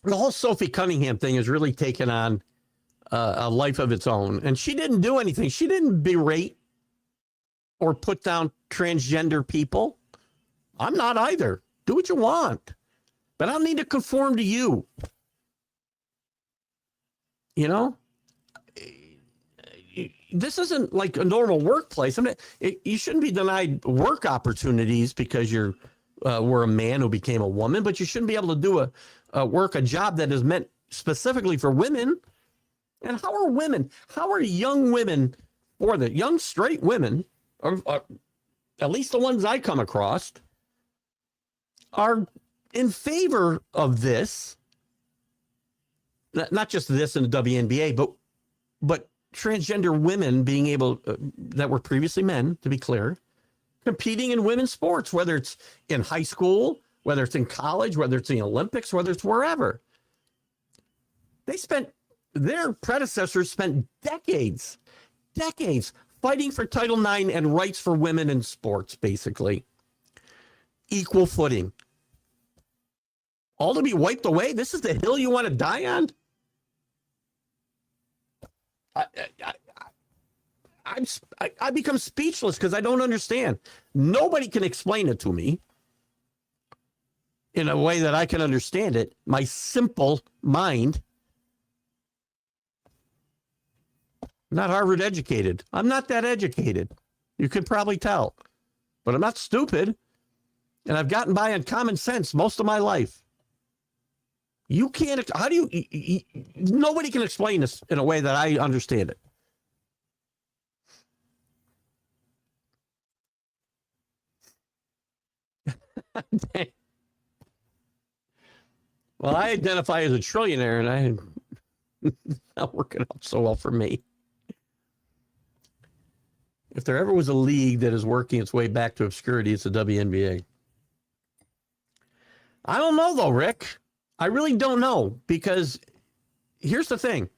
The whole Sophie Cunningham thing has really taken on a life of its own. And she didn't do anything. She didn't berate or put down transgender people. I'm not either. Do what you want. But I don't need to conform to you. You know? This isn't like a normal workplace. You shouldn't be denied work opportunities because you're were a man who became a woman, but you shouldn't be able to do a job that is meant specifically for women. And how are young women, or the young straight women, or at least the ones I come across, are in favor of this? Not just this in the WNBA, but transgender women being able, that were previously men, to be clear, competing in women's sports, whether it's in high school, whether it's in college, whether it's in the Olympics, whether it's wherever. Their predecessors spent decades fighting for Title IX and rights for women in sports, basically. Equal footing. All to be wiped away? This is the hill you want to die on? I become speechless because I don't understand. Nobody can explain it to me in a way that I can understand it. My simple mind. Not Harvard educated. I'm not that educated. You can probably tell. But I'm not stupid. And I've gotten by on common sense most of my life. You can't, how do you, nobody can explain this in a way that I understand it. Well, I identify as a trillionaire, and it's not working out so well for me. If there ever was a league that is working its way back to obscurity, it's the WNBA. I don't know, though, Rick. I really don't know, because here's the thing.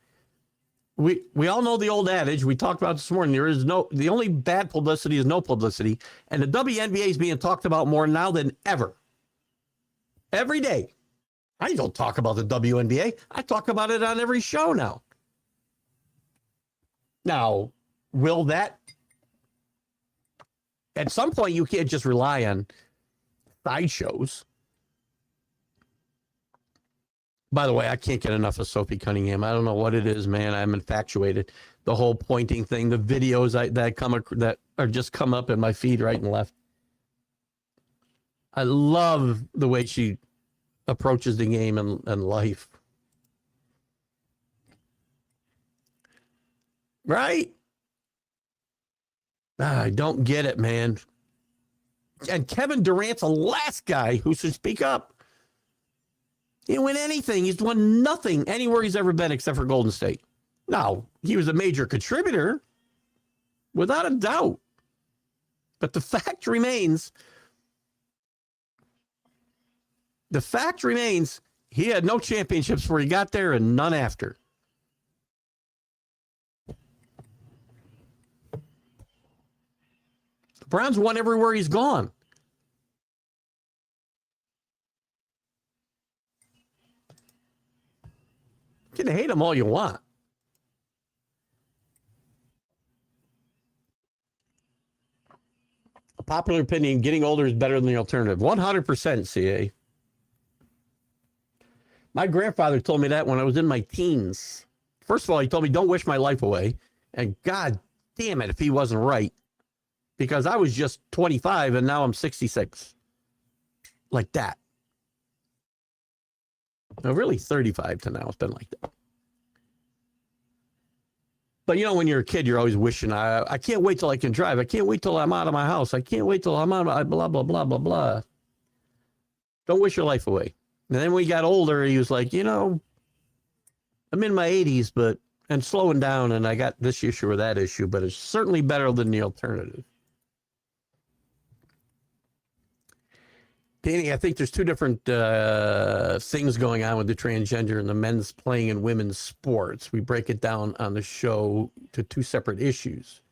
We all know the old adage we talked about this morning. The only bad publicity is no publicity, and the WNBA is being talked about more now than ever. Every day. I don't talk about the WNBA. I talk about it on every show now. Now, will that? At some point, you can't just rely on sideshows. By the way, I can't get enough of Sophie Cunningham. I don't know what it is, man. I'm infatuated. The whole pointing thing, the videos that are just come up in my feed right and left. I love the way she approaches the game and life. Right? I don't get it, man. And Kevin Durant's the last guy who should speak up. He didn't win anything. He's won nothing anywhere he's ever been except for Golden State. Now, he was a major contributor, without a doubt. But the fact remains, he had no championships before he got there and none after. LeBron's won everywhere he's gone. You can hate him all you want. A popular opinion, getting older is better than the alternative. 100%, CA. My grandfather told me that when I was in my teens. First of all, he told me, don't wish my life away. And God damn it if he wasn't right. Because I was just 25 and now I'm 66. Like that. No, really 35 to now. It's been like that. But, you know, when you're a kid, you're always wishing, I can't wait till I can drive. I can't wait till I'm out of my house. I can't wait till I'm out of blah, blah, blah, blah, blah. Don't wish your life away. And then when he got older, he was like, you know, I'm in my 80s, and slowing down, and I got this issue or that issue, but it's certainly better than the alternative. Danny, I think there's two different things going on with the transgender and the men's playing in women's sports. We break it down on the show to two separate issues.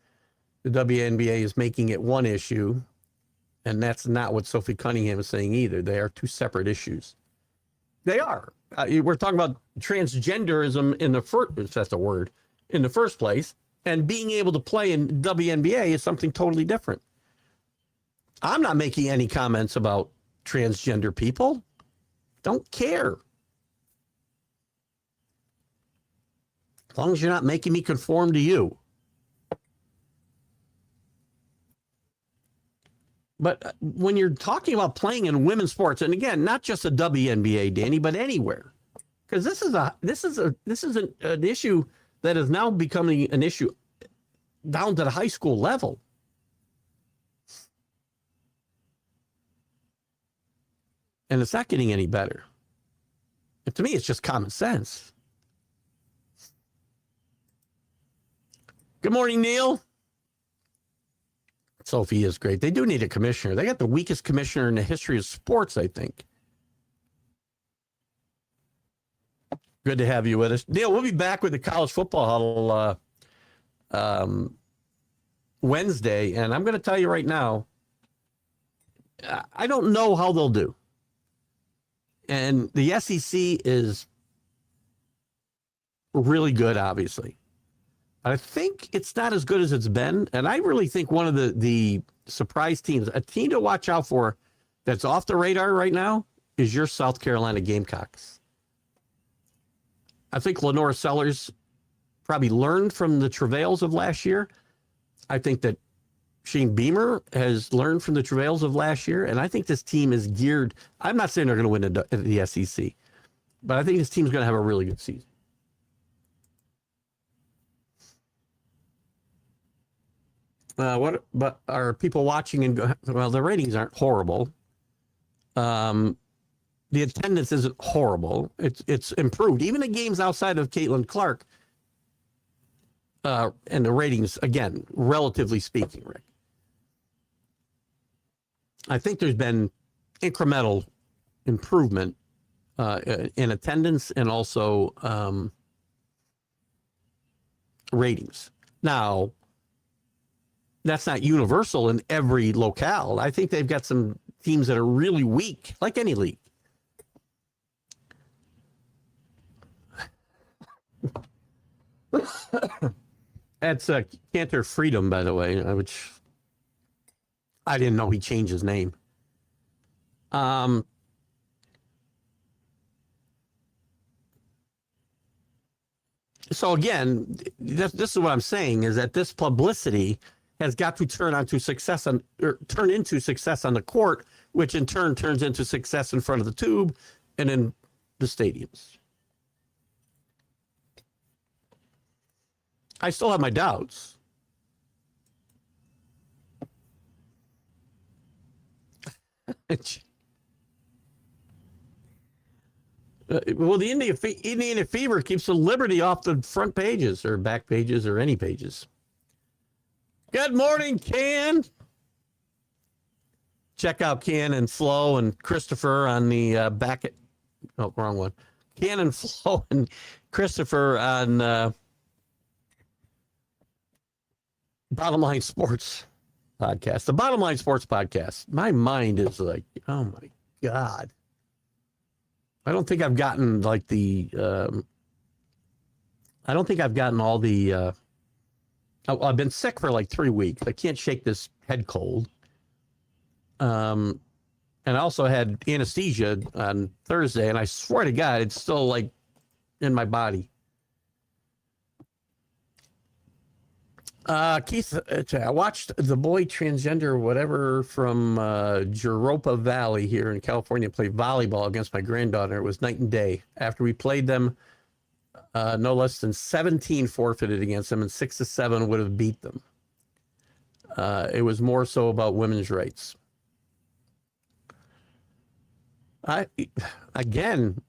The WNBA is making it one issue, and that's not what Sophie Cunningham is saying either. They are two separate issues. They are. We're talking about transgenderism in the first, if that's a word, in the first place, and being able to play in WNBA is something totally different. I'm not making any comments about transgender people. Don't care. As long as you're not making me conform to you. But when you're talking about playing in women's sports, and again, not just the WNBA, Danny, but anywhere, because this is an issue that is now becoming an issue down to the high school level. And it's not getting any better. And to me, it's just common sense. Good morning, Neil. Sophie is great. They do need a commissioner. They got the weakest commissioner in the history of sports, I think. Good to have you with us. Neil, we'll be back with the college football huddle Wednesday, and I'm going to tell you right now, I don't know how they'll do. And the SEC is really good, obviously. I think it's not as good as it's been. And I really think one of the surprise teams, a team to watch out for that's off the radar right now, is your South Carolina Gamecocks. I think Lenore Sellers probably learned from the travails of last year. I think that Shane Beamer has learned from the travails of last year. And I think this team is geared. I'm not saying they're going to win the SEC, but I think this team's going to have a really good season. But are people watching and go, well, the ratings aren't horrible. The attendance isn't horrible. It's improved. Even the games outside of Caitlin Clark, and the ratings, again, relatively speaking, Rick. I think there's been incremental improvement in attendance and also ratings. Now, that's not universal in every locale. I think they've got some teams that are really weak, like any league. That's Cantor Freedom, by the way, which I didn't know he changed his name. So again, this is what I'm saying, is that this publicity has got to turn into success on the court, which in turn turns into success in front of the tube and in the stadiums. I still have my doubts. Well, the Indiana Fever keeps the Liberty off the front pages or back pages or any pages. Good morning, Ken. Check out Ken and Flo and Christopher on the back at, oh, wrong one. Ken and Flo and Christopher on Bottom Line Sports podcast. The Bottom Line Sports podcast. My mind is like, oh my God. I don't think I've gotten like the, I don't think I've gotten all the, I've been sick for like 3 weeks. I can't shake this head cold. And I also had anesthesia on Thursday, and I swear to God, it's still like in my body. Keith, I watched the boy transgender whatever from Jeropa Valley here in California play volleyball against my granddaughter. It was night and day. After we played them, no less than 17 forfeited against them, and 6-7 would have beat them. It was more so about women's rights. Again,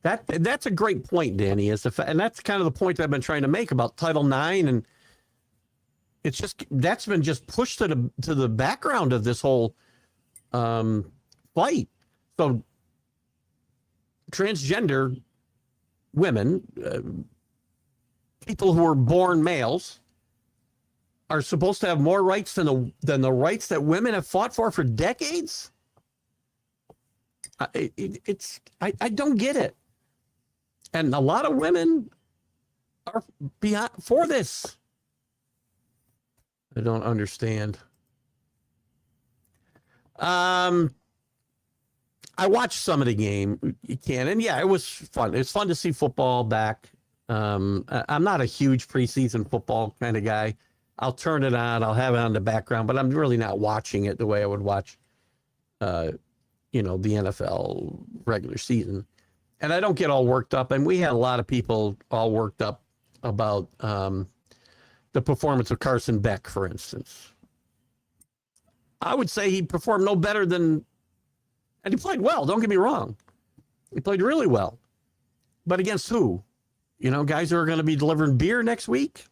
that's a great point, Danny. And that's kind of the point that I've been trying to make about Title IX, and it's just that's been just pushed to the background of this whole fight. So transgender women, people who are born males, are supposed to have more rights than the rights that women have fought for decades. I don't get it. And a lot of women are for this. I don't understand. I watched some of the game, you can, and yeah, it was fun. It's fun to see football back. I'm not a huge preseason football kind of guy. I'll turn it on, I'll have it on the background, but I'm really not watching it the way I would watch, the NFL regular season. And I don't get all worked up. And we had a lot of people all worked up about the performance of Carson Beck, for instance. I would say he performed no better than, and he played well, don't get me wrong. He played really well. But against who? You know, guys who are going to be delivering beer next week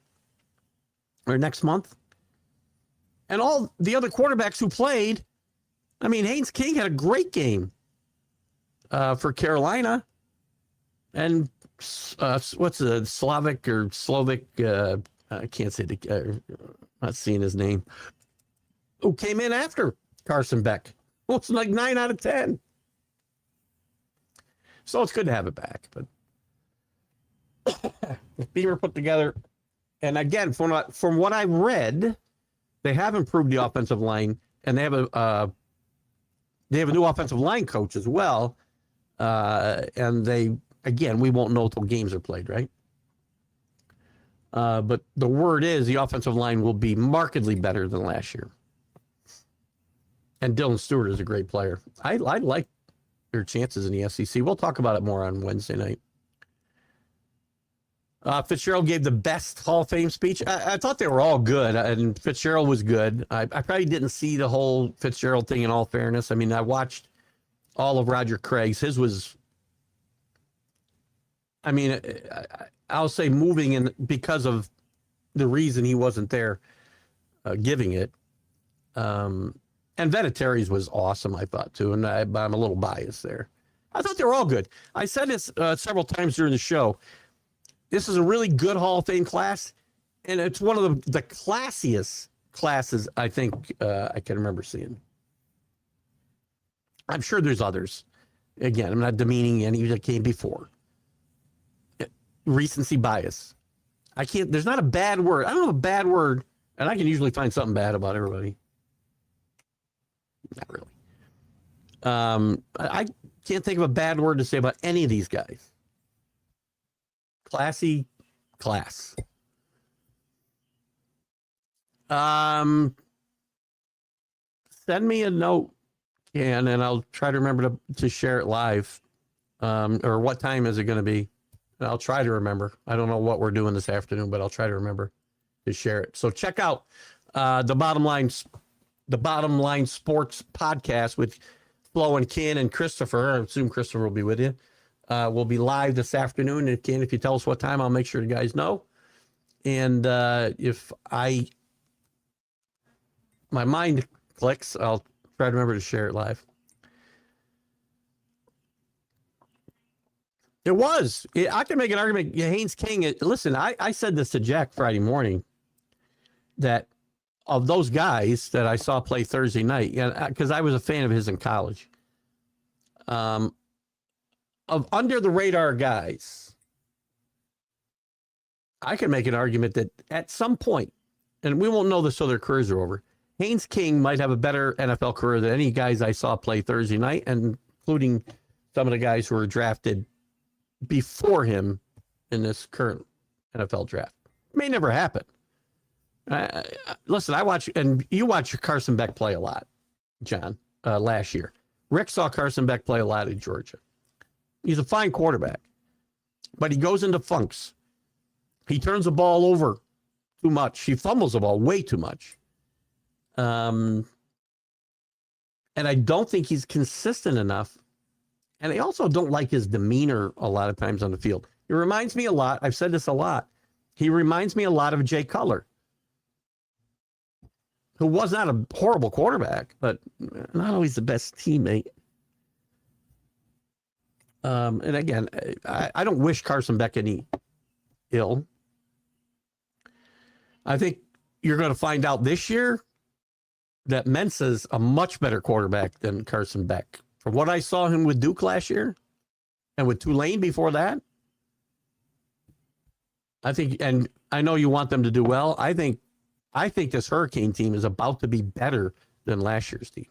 or next month. And all the other quarterbacks who played, I mean, Haynes King had a great game for Carolina. And what's the Slovak? I can't say not seeing his name. Who came in after Carson Beck? Well, it's like 9 out of 10. So it's good to have it back. But Beamer put together, and again, from what I read, they have improved the offensive line, and they have a new offensive line coach as well. And we won't know until games are played, right? But the word is the offensive line will be markedly better than last year. And Dylan Stewart is a great player. I like their chances in the SEC. We'll talk about it more on Wednesday night. Fitzgerald gave the best Hall of Fame speech. I thought they were all good, and Fitzgerald was good. I probably didn't see the whole Fitzgerald thing in all fairness. I mean, I watched all of Roger Craig's. His was, I mean, I'll say moving in because of the reason he wasn't there giving it. And Vinatieri's was awesome, I thought, too. And I'm a little biased there. I thought they were all good. I said this several times during the show. This is a really good Hall of Fame class, and it's one of the classiest classes I think I can remember seeing. I'm sure there's others. Again, I'm not demeaning any that came before. Recency bias. There's not a bad word. I don't have a bad word, and I can usually find something bad about everybody. Not really. I can't think of a bad word to say about any of these guys. Classy class. Send me a note, Ken, and I'll try to remember to share it live. Or what time is it going to be? And I'll try to remember. I don't know what we're doing this afternoon, but I'll try to remember to share it. So check out the Bottom Line Sports podcast with Flo and Ken and Christopher. I assume Christopher will be with you. We'll be live this afternoon. And Ken, if you tell us what time, I'll make sure the guys know. And if my mind clicks, I'll try to remember to share it live. It was. I can make an argument. Haynes King. Listen, I said this to Jack Friday morning that of those guys that I saw play Thursday night, because I was a fan of his in college. Of under the radar guys, I can make an argument that at some point, and we won't know this till their careers are over, Haynes King might have a better NFL career than any guys I saw play Thursday night, and including some of the guys who were drafted before him in this current NFL draft. It may never happen. Listen, I watch, and you watch Carson Beck play a lot, John, last year. Rick saw Carson Beck play a lot at Georgia. He's a fine quarterback, but he goes into funks. He turns the ball over too much. He fumbles the ball way too much. And I don't think he's consistent enough. And I also don't like his demeanor a lot of times on the field. It reminds me a lot. I've said this a lot. He reminds me a lot of Jay Cutler, who was not a horrible quarterback, but not always the best teammate. And again, I don't wish Carson Beck any ill. I think you're going to find out this year that Mensa's a much better quarterback than Carson Beck. From what I saw him with Duke last year and with Tulane before that, I think, and I know you want them to do well. I think this Hurricane team is about to be better than last year's team.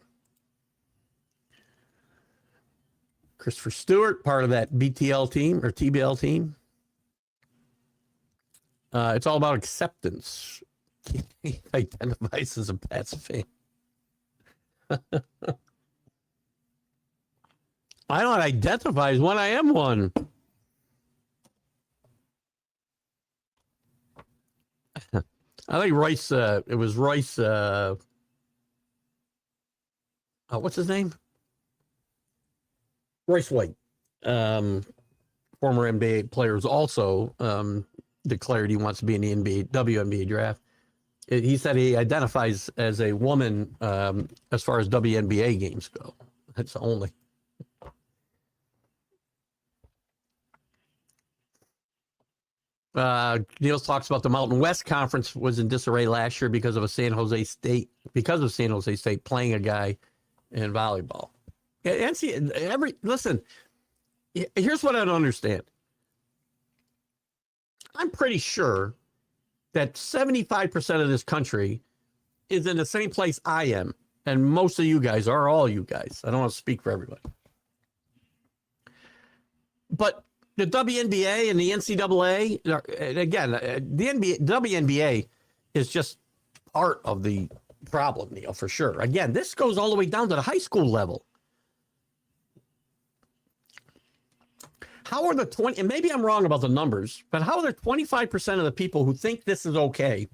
Christopher Stewart, part of that BTL team or TBL team. It's all about acceptance. He identifies as a Pats fan. I don't identify as one. I am one. I think Royce, it was Royce, what's his name? Royce White, former NBA players also declared he wants to be in the WNBA draft. He said he identifies as a woman as far as WNBA games go. That's only. Niels talks about the Mountain West Conference was in disarray last year because of San Jose State playing a guy in volleyball. Listen, here's what I don't understand. I'm pretty sure that 75% of this country is in the same place I am, and most of you guys are, all you guys. I don't want to speak for everybody. But the WNBA and the NCAA, again, the WNBA is just part of the problem, Neil, for sure. Again, this goes all the way down to the high school level. How are the 20, and maybe I'm wrong about the numbers, but how are there 25% of the people who think this is okay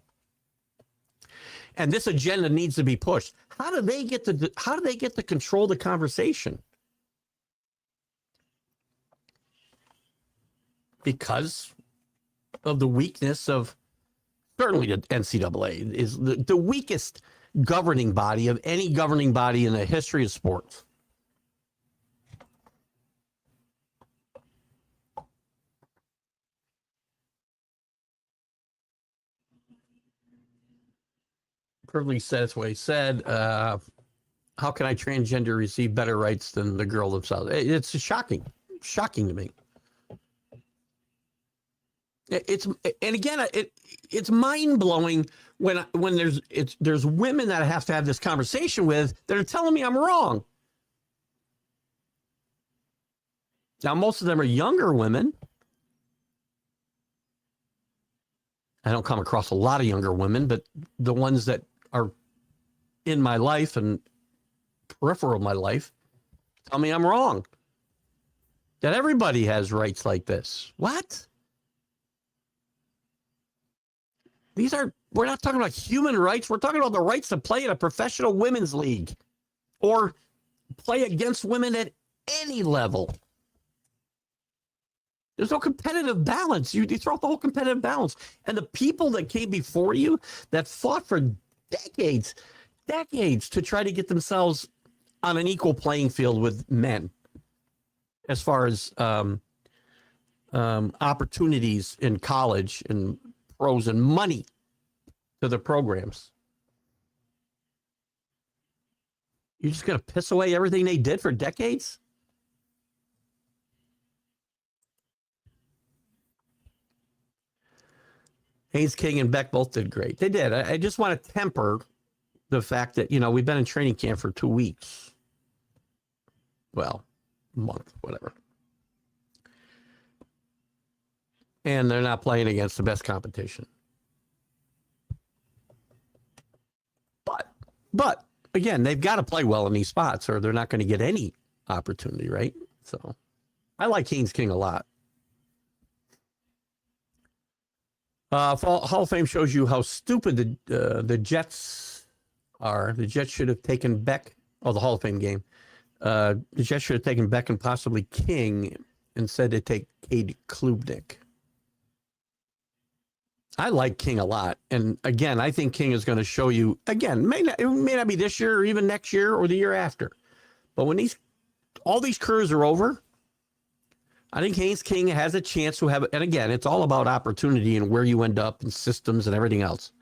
and this agenda needs to be pushed? How do they get to control the conversation? Because of the weakness of, certainly the NCAA is the weakest governing body of any governing body in the history of sports. Privilege said it's what he said. How can I transgender receive better rights than the girl themselves? It's shocking to me. It's mind blowing when there's women that I have to have this conversation with that are telling me I'm wrong. Now, most of them are younger women. I don't come across a lot of younger women, but the ones that are in my life and peripheral of my life tell me I'm wrong. That everybody has rights like this. What? We're not talking about human rights. We're talking about the rights to play in a professional women's league or play against women at any level. There's no competitive balance. You throw out the whole competitive balance. And the people that came before you that fought for decades to try to get themselves on an equal playing field with men as far as opportunities in college and pros and money to the programs. You're just going to piss away everything they did for decades? Haynes King and Beck both did great. They did. I just want to temper the fact that, we've been in training camp for 2 weeks. Well, a month, whatever. And they're not playing against the best competition. But again, they've got to play well in these spots or they're not going to get any opportunity, right? So I like Haynes King a lot. Hall of Fame shows you how stupid the Jets are. The Jets should have taken Beck. Oh, the Hall of Fame game. The Jets should have taken Beck and possibly King instead to take Cade Klubnik. I like King a lot. And again, I think King is going to show you, again, it may not be this year or even next year or the year after. But when all these careers are over, I think Haynes King has a chance to have, and again, it's all about opportunity and where you end up and systems and everything else,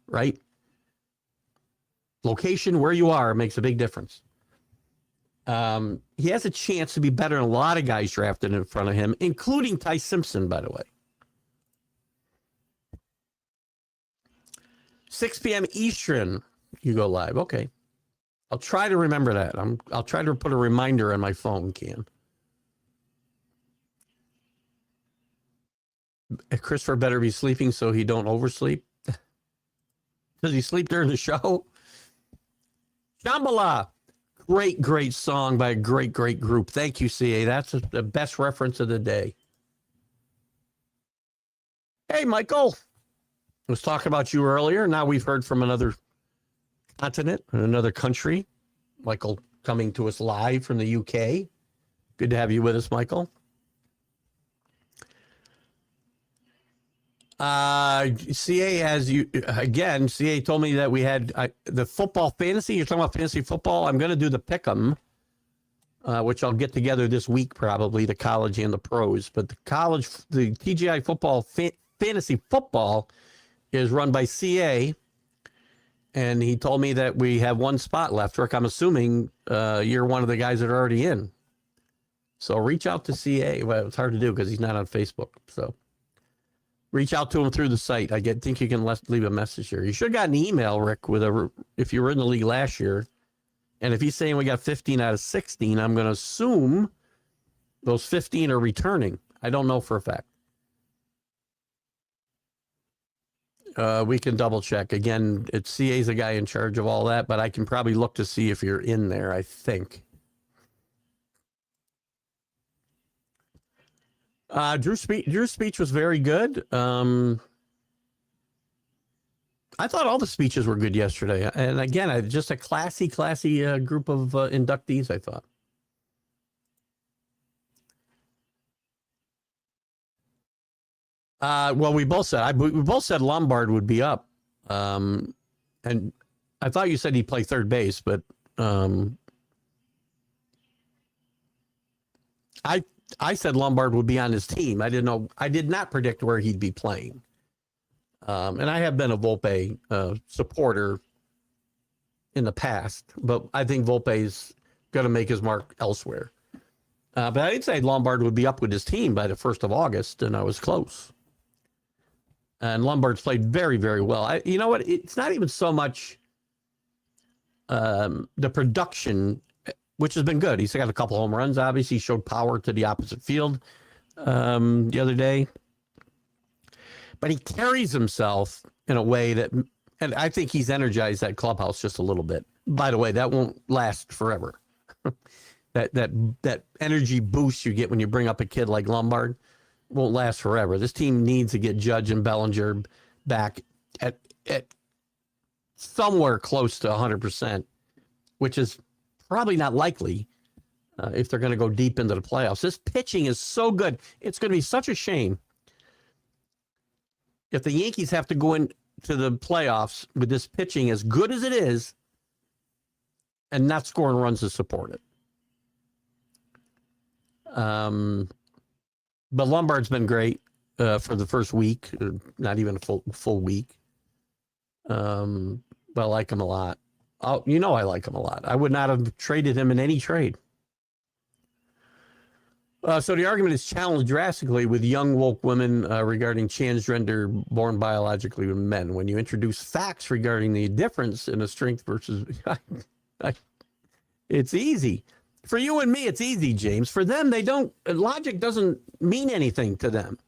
right? Location, where you are, makes a big difference. He has a chance to be better than a lot of guys drafted in front of him, including Ty Simpson, by the way. 6 p.m. Eastern, you go live. Okay. I'll try to remember that. I'll try to put a reminder on my phone, Ken. Christopher better be sleeping so he don't oversleep. Does he sleep during the show? Shambhala. Great song by a great group. Thank you, CA. That's the best reference of the day. Hey, Michael. I was talking about you earlier. Now we've heard from another continent, another country. Michael coming to us live from the UK. Good to have you with us, Michael. CA has you again. CA told me that we had the football fantasy. You're talking about fantasy football. I'm going to do the pick'em, which I'll get together this week, probably the college and the pros. But the TGI football fantasy football is run by CA, and he told me that we have one spot left. Rick, I'm assuming you're one of the guys that are already in. So reach out to CA. Well, it's hard to do because he's not on Facebook. So reach out to him through the site. Think you can leave a message here. You should have got an email, Rick, if you were in the league last year. And if he's saying we got 15 out of 16, I'm going to assume those 15 are returning. I don't know for a fact. We can double check. Again, CA's the guy in charge of all that, but I can probably look to see if you're in there, I think. Drew's speech was very good. I thought all the speeches were good yesterday. And again, just a classy group of inductees, I thought. Well, we both said Lombard would be up. And I thought you said he'd play third base, but I said Lombard would be on his team. I didn't know. I did not predict where he'd be playing. And I have been a Volpe supporter in the past, but I think Volpe's going to make his mark elsewhere. But I did say Lombard would be up with his team by the 1st of August, and I was close. And Lombard's played very, very well. You know what? It's not even so much the production, which has been good. He's got a couple home runs, obviously. He showed power to the opposite field the other day. But he carries himself in a way that, and I think he's energized that clubhouse just a little bit. By the way, that won't last forever. that energy boost you get when you bring up a kid like Lombard won't last forever. This team needs to get Judge and Bellinger back at somewhere close to 100%, which is probably not likely if they're going to go deep into the playoffs. This pitching is so good. It's going to be such a shame if the Yankees have to go into the playoffs with this pitching as good as it is and not scoring runs to support it. But Lombard's been great for the first week, not even a full week. But I like him a lot. I like him a lot. I would not have traded him in any trade. So the argument is challenged drastically with young woke women regarding transgender born biologically with men. When you introduce facts regarding the difference in a strength versus... it's easy. For you and me, it's easy, James. For them, they don't... Logic doesn't mean anything to them.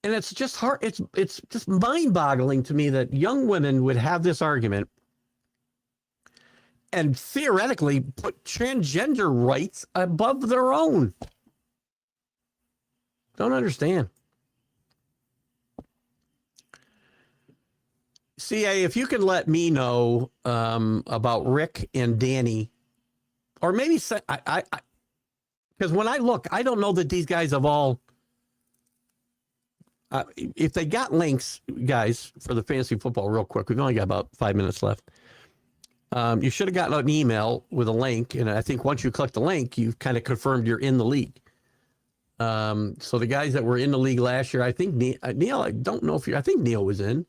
And it's just hard. It's just mind-boggling to me that young women would have this argument and theoretically put transgender rights above their own. Don't understand. CA, if you can let me know about Rick and Danny, or maybe because when I look, I don't know that these guys have all. If they got links, guys, for the fantasy football, real quick, we've only got about 5 minutes left. You should have gotten an email with a link, and I think once you click the link, you've kind of confirmed you're in the league. So the guys that were in the league last year, I think Neil, I don't know if I think Neil was in.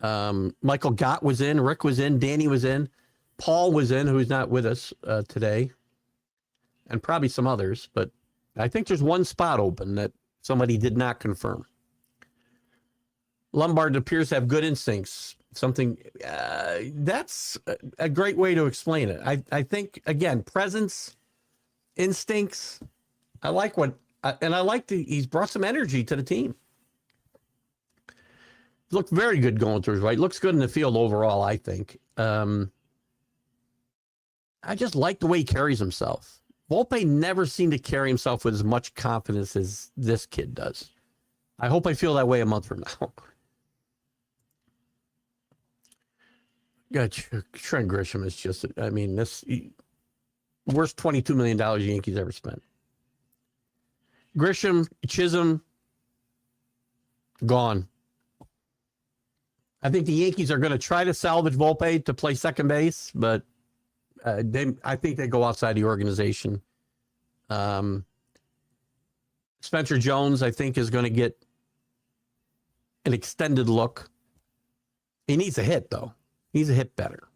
Michael Gott was in, Rick was in, Danny was in, Paul was in, who's not with us today, and probably some others, but I think there's one spot open that somebody did not confirm. Lombard appears to have good instincts. Something that's a great way to explain it. I think, again, presence, instincts. I like he's brought some energy to the team. Looked very good going through his right. Looks good in the field overall, I think. I just like the way he carries himself. Volpe never seemed to carry himself with as much confidence as this kid does. I hope I feel that way a month from now. God, Trent Grisham is just, I mean, this worst $22 million Yankees ever spent. Grisham, Chisholm, gone. I think the Yankees are going to try to salvage Volpe to play second base, but I think they go outside the organization. Spencer Jones, I think, is going to get an extended look. He needs a hit, though. He needs a hit better.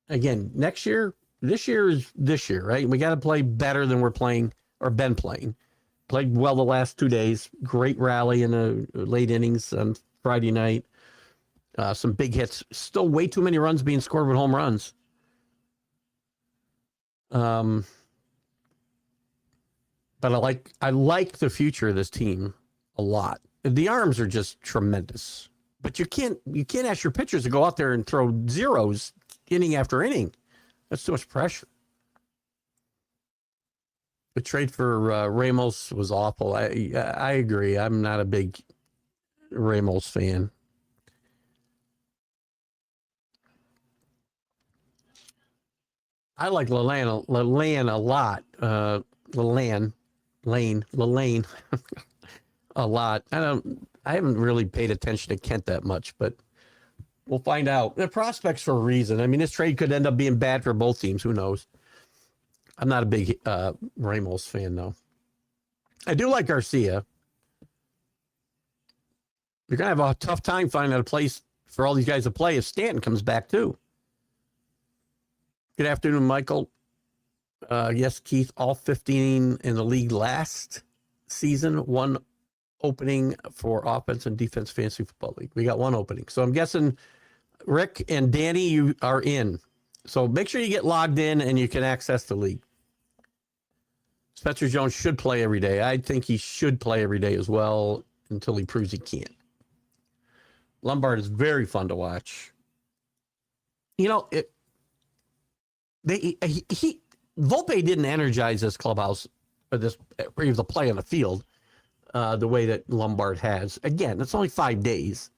Again, next year, this year is this year, right? We got to play better than we're playing or been playing. Played well the last 2 days. Great rally in the late innings on Friday night. Some big hits. Still way too many runs being scored with home runs. But I like the future of this team a lot. The arms are just tremendous. But you can't ask your pitchers to go out there and throw zeros inning after inning. That's too much pressure. The trade for Ramos was awful. I agree. I'm not a big Ramos fan. I like Lane a lot. Lane a lot. I haven't really paid attention to Kent that much, but we'll find out. The prospects for a reason. I mean, this trade could end up being bad for both teams. Who knows? I'm not a big Ramos fan, though. I do like Garcia. You're going to have a tough time finding a place for all these guys to play if Stanton comes back, too. Good afternoon, Michael. Yes, Keith, all 15 in the league last season, one opening for offense and defense fantasy football league. We got one opening. So I'm guessing Rick and Danny, you are in. So make sure you get logged in and you can access the league. Spencer Jones should play every day. I think he should play every day as well until he proves he can't. Lombard is very fun to watch. You know, Volpe didn't energize this clubhouse or the play on the field the way that Lombard has. Again, it's only 5 days,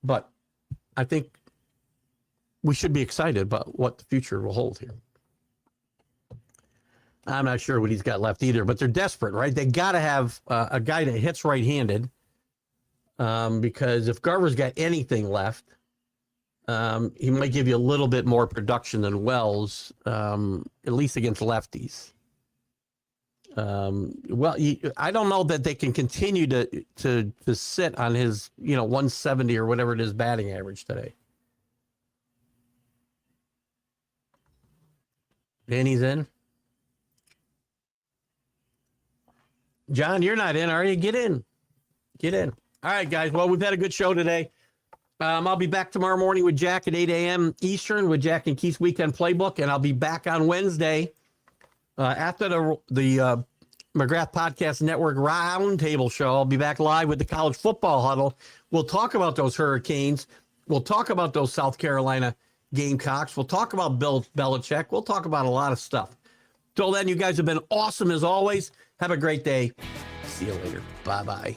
but I think we should be excited about what the future will hold here. I'm not sure what he's got left either, but they're desperate, right? They got to have a guy that hits right-handed because if Garver's got anything left, he might give you a little bit more production than Wells, at least against lefties. I don't know that they can continue to sit on his 170 or whatever it is batting average today. Danny's in. John, you're not in, are you? Get in. Get in. All right, guys. Well, we've had a good show today. I'll be back tomorrow morning with Jack at 8 a.m. Eastern with Jack and Keith's Weekend Playbook, and I'll be back on Wednesday after the McGrath Podcast Network Roundtable Show. I'll be back live with the College Football Huddle. We'll talk about those Hurricanes. We'll talk about those South Carolina Gamecocks. We'll talk about Bill Belichick. We'll talk about a lot of stuff. Till then, you guys have been awesome as always. Have a great day. See you later. Bye-bye.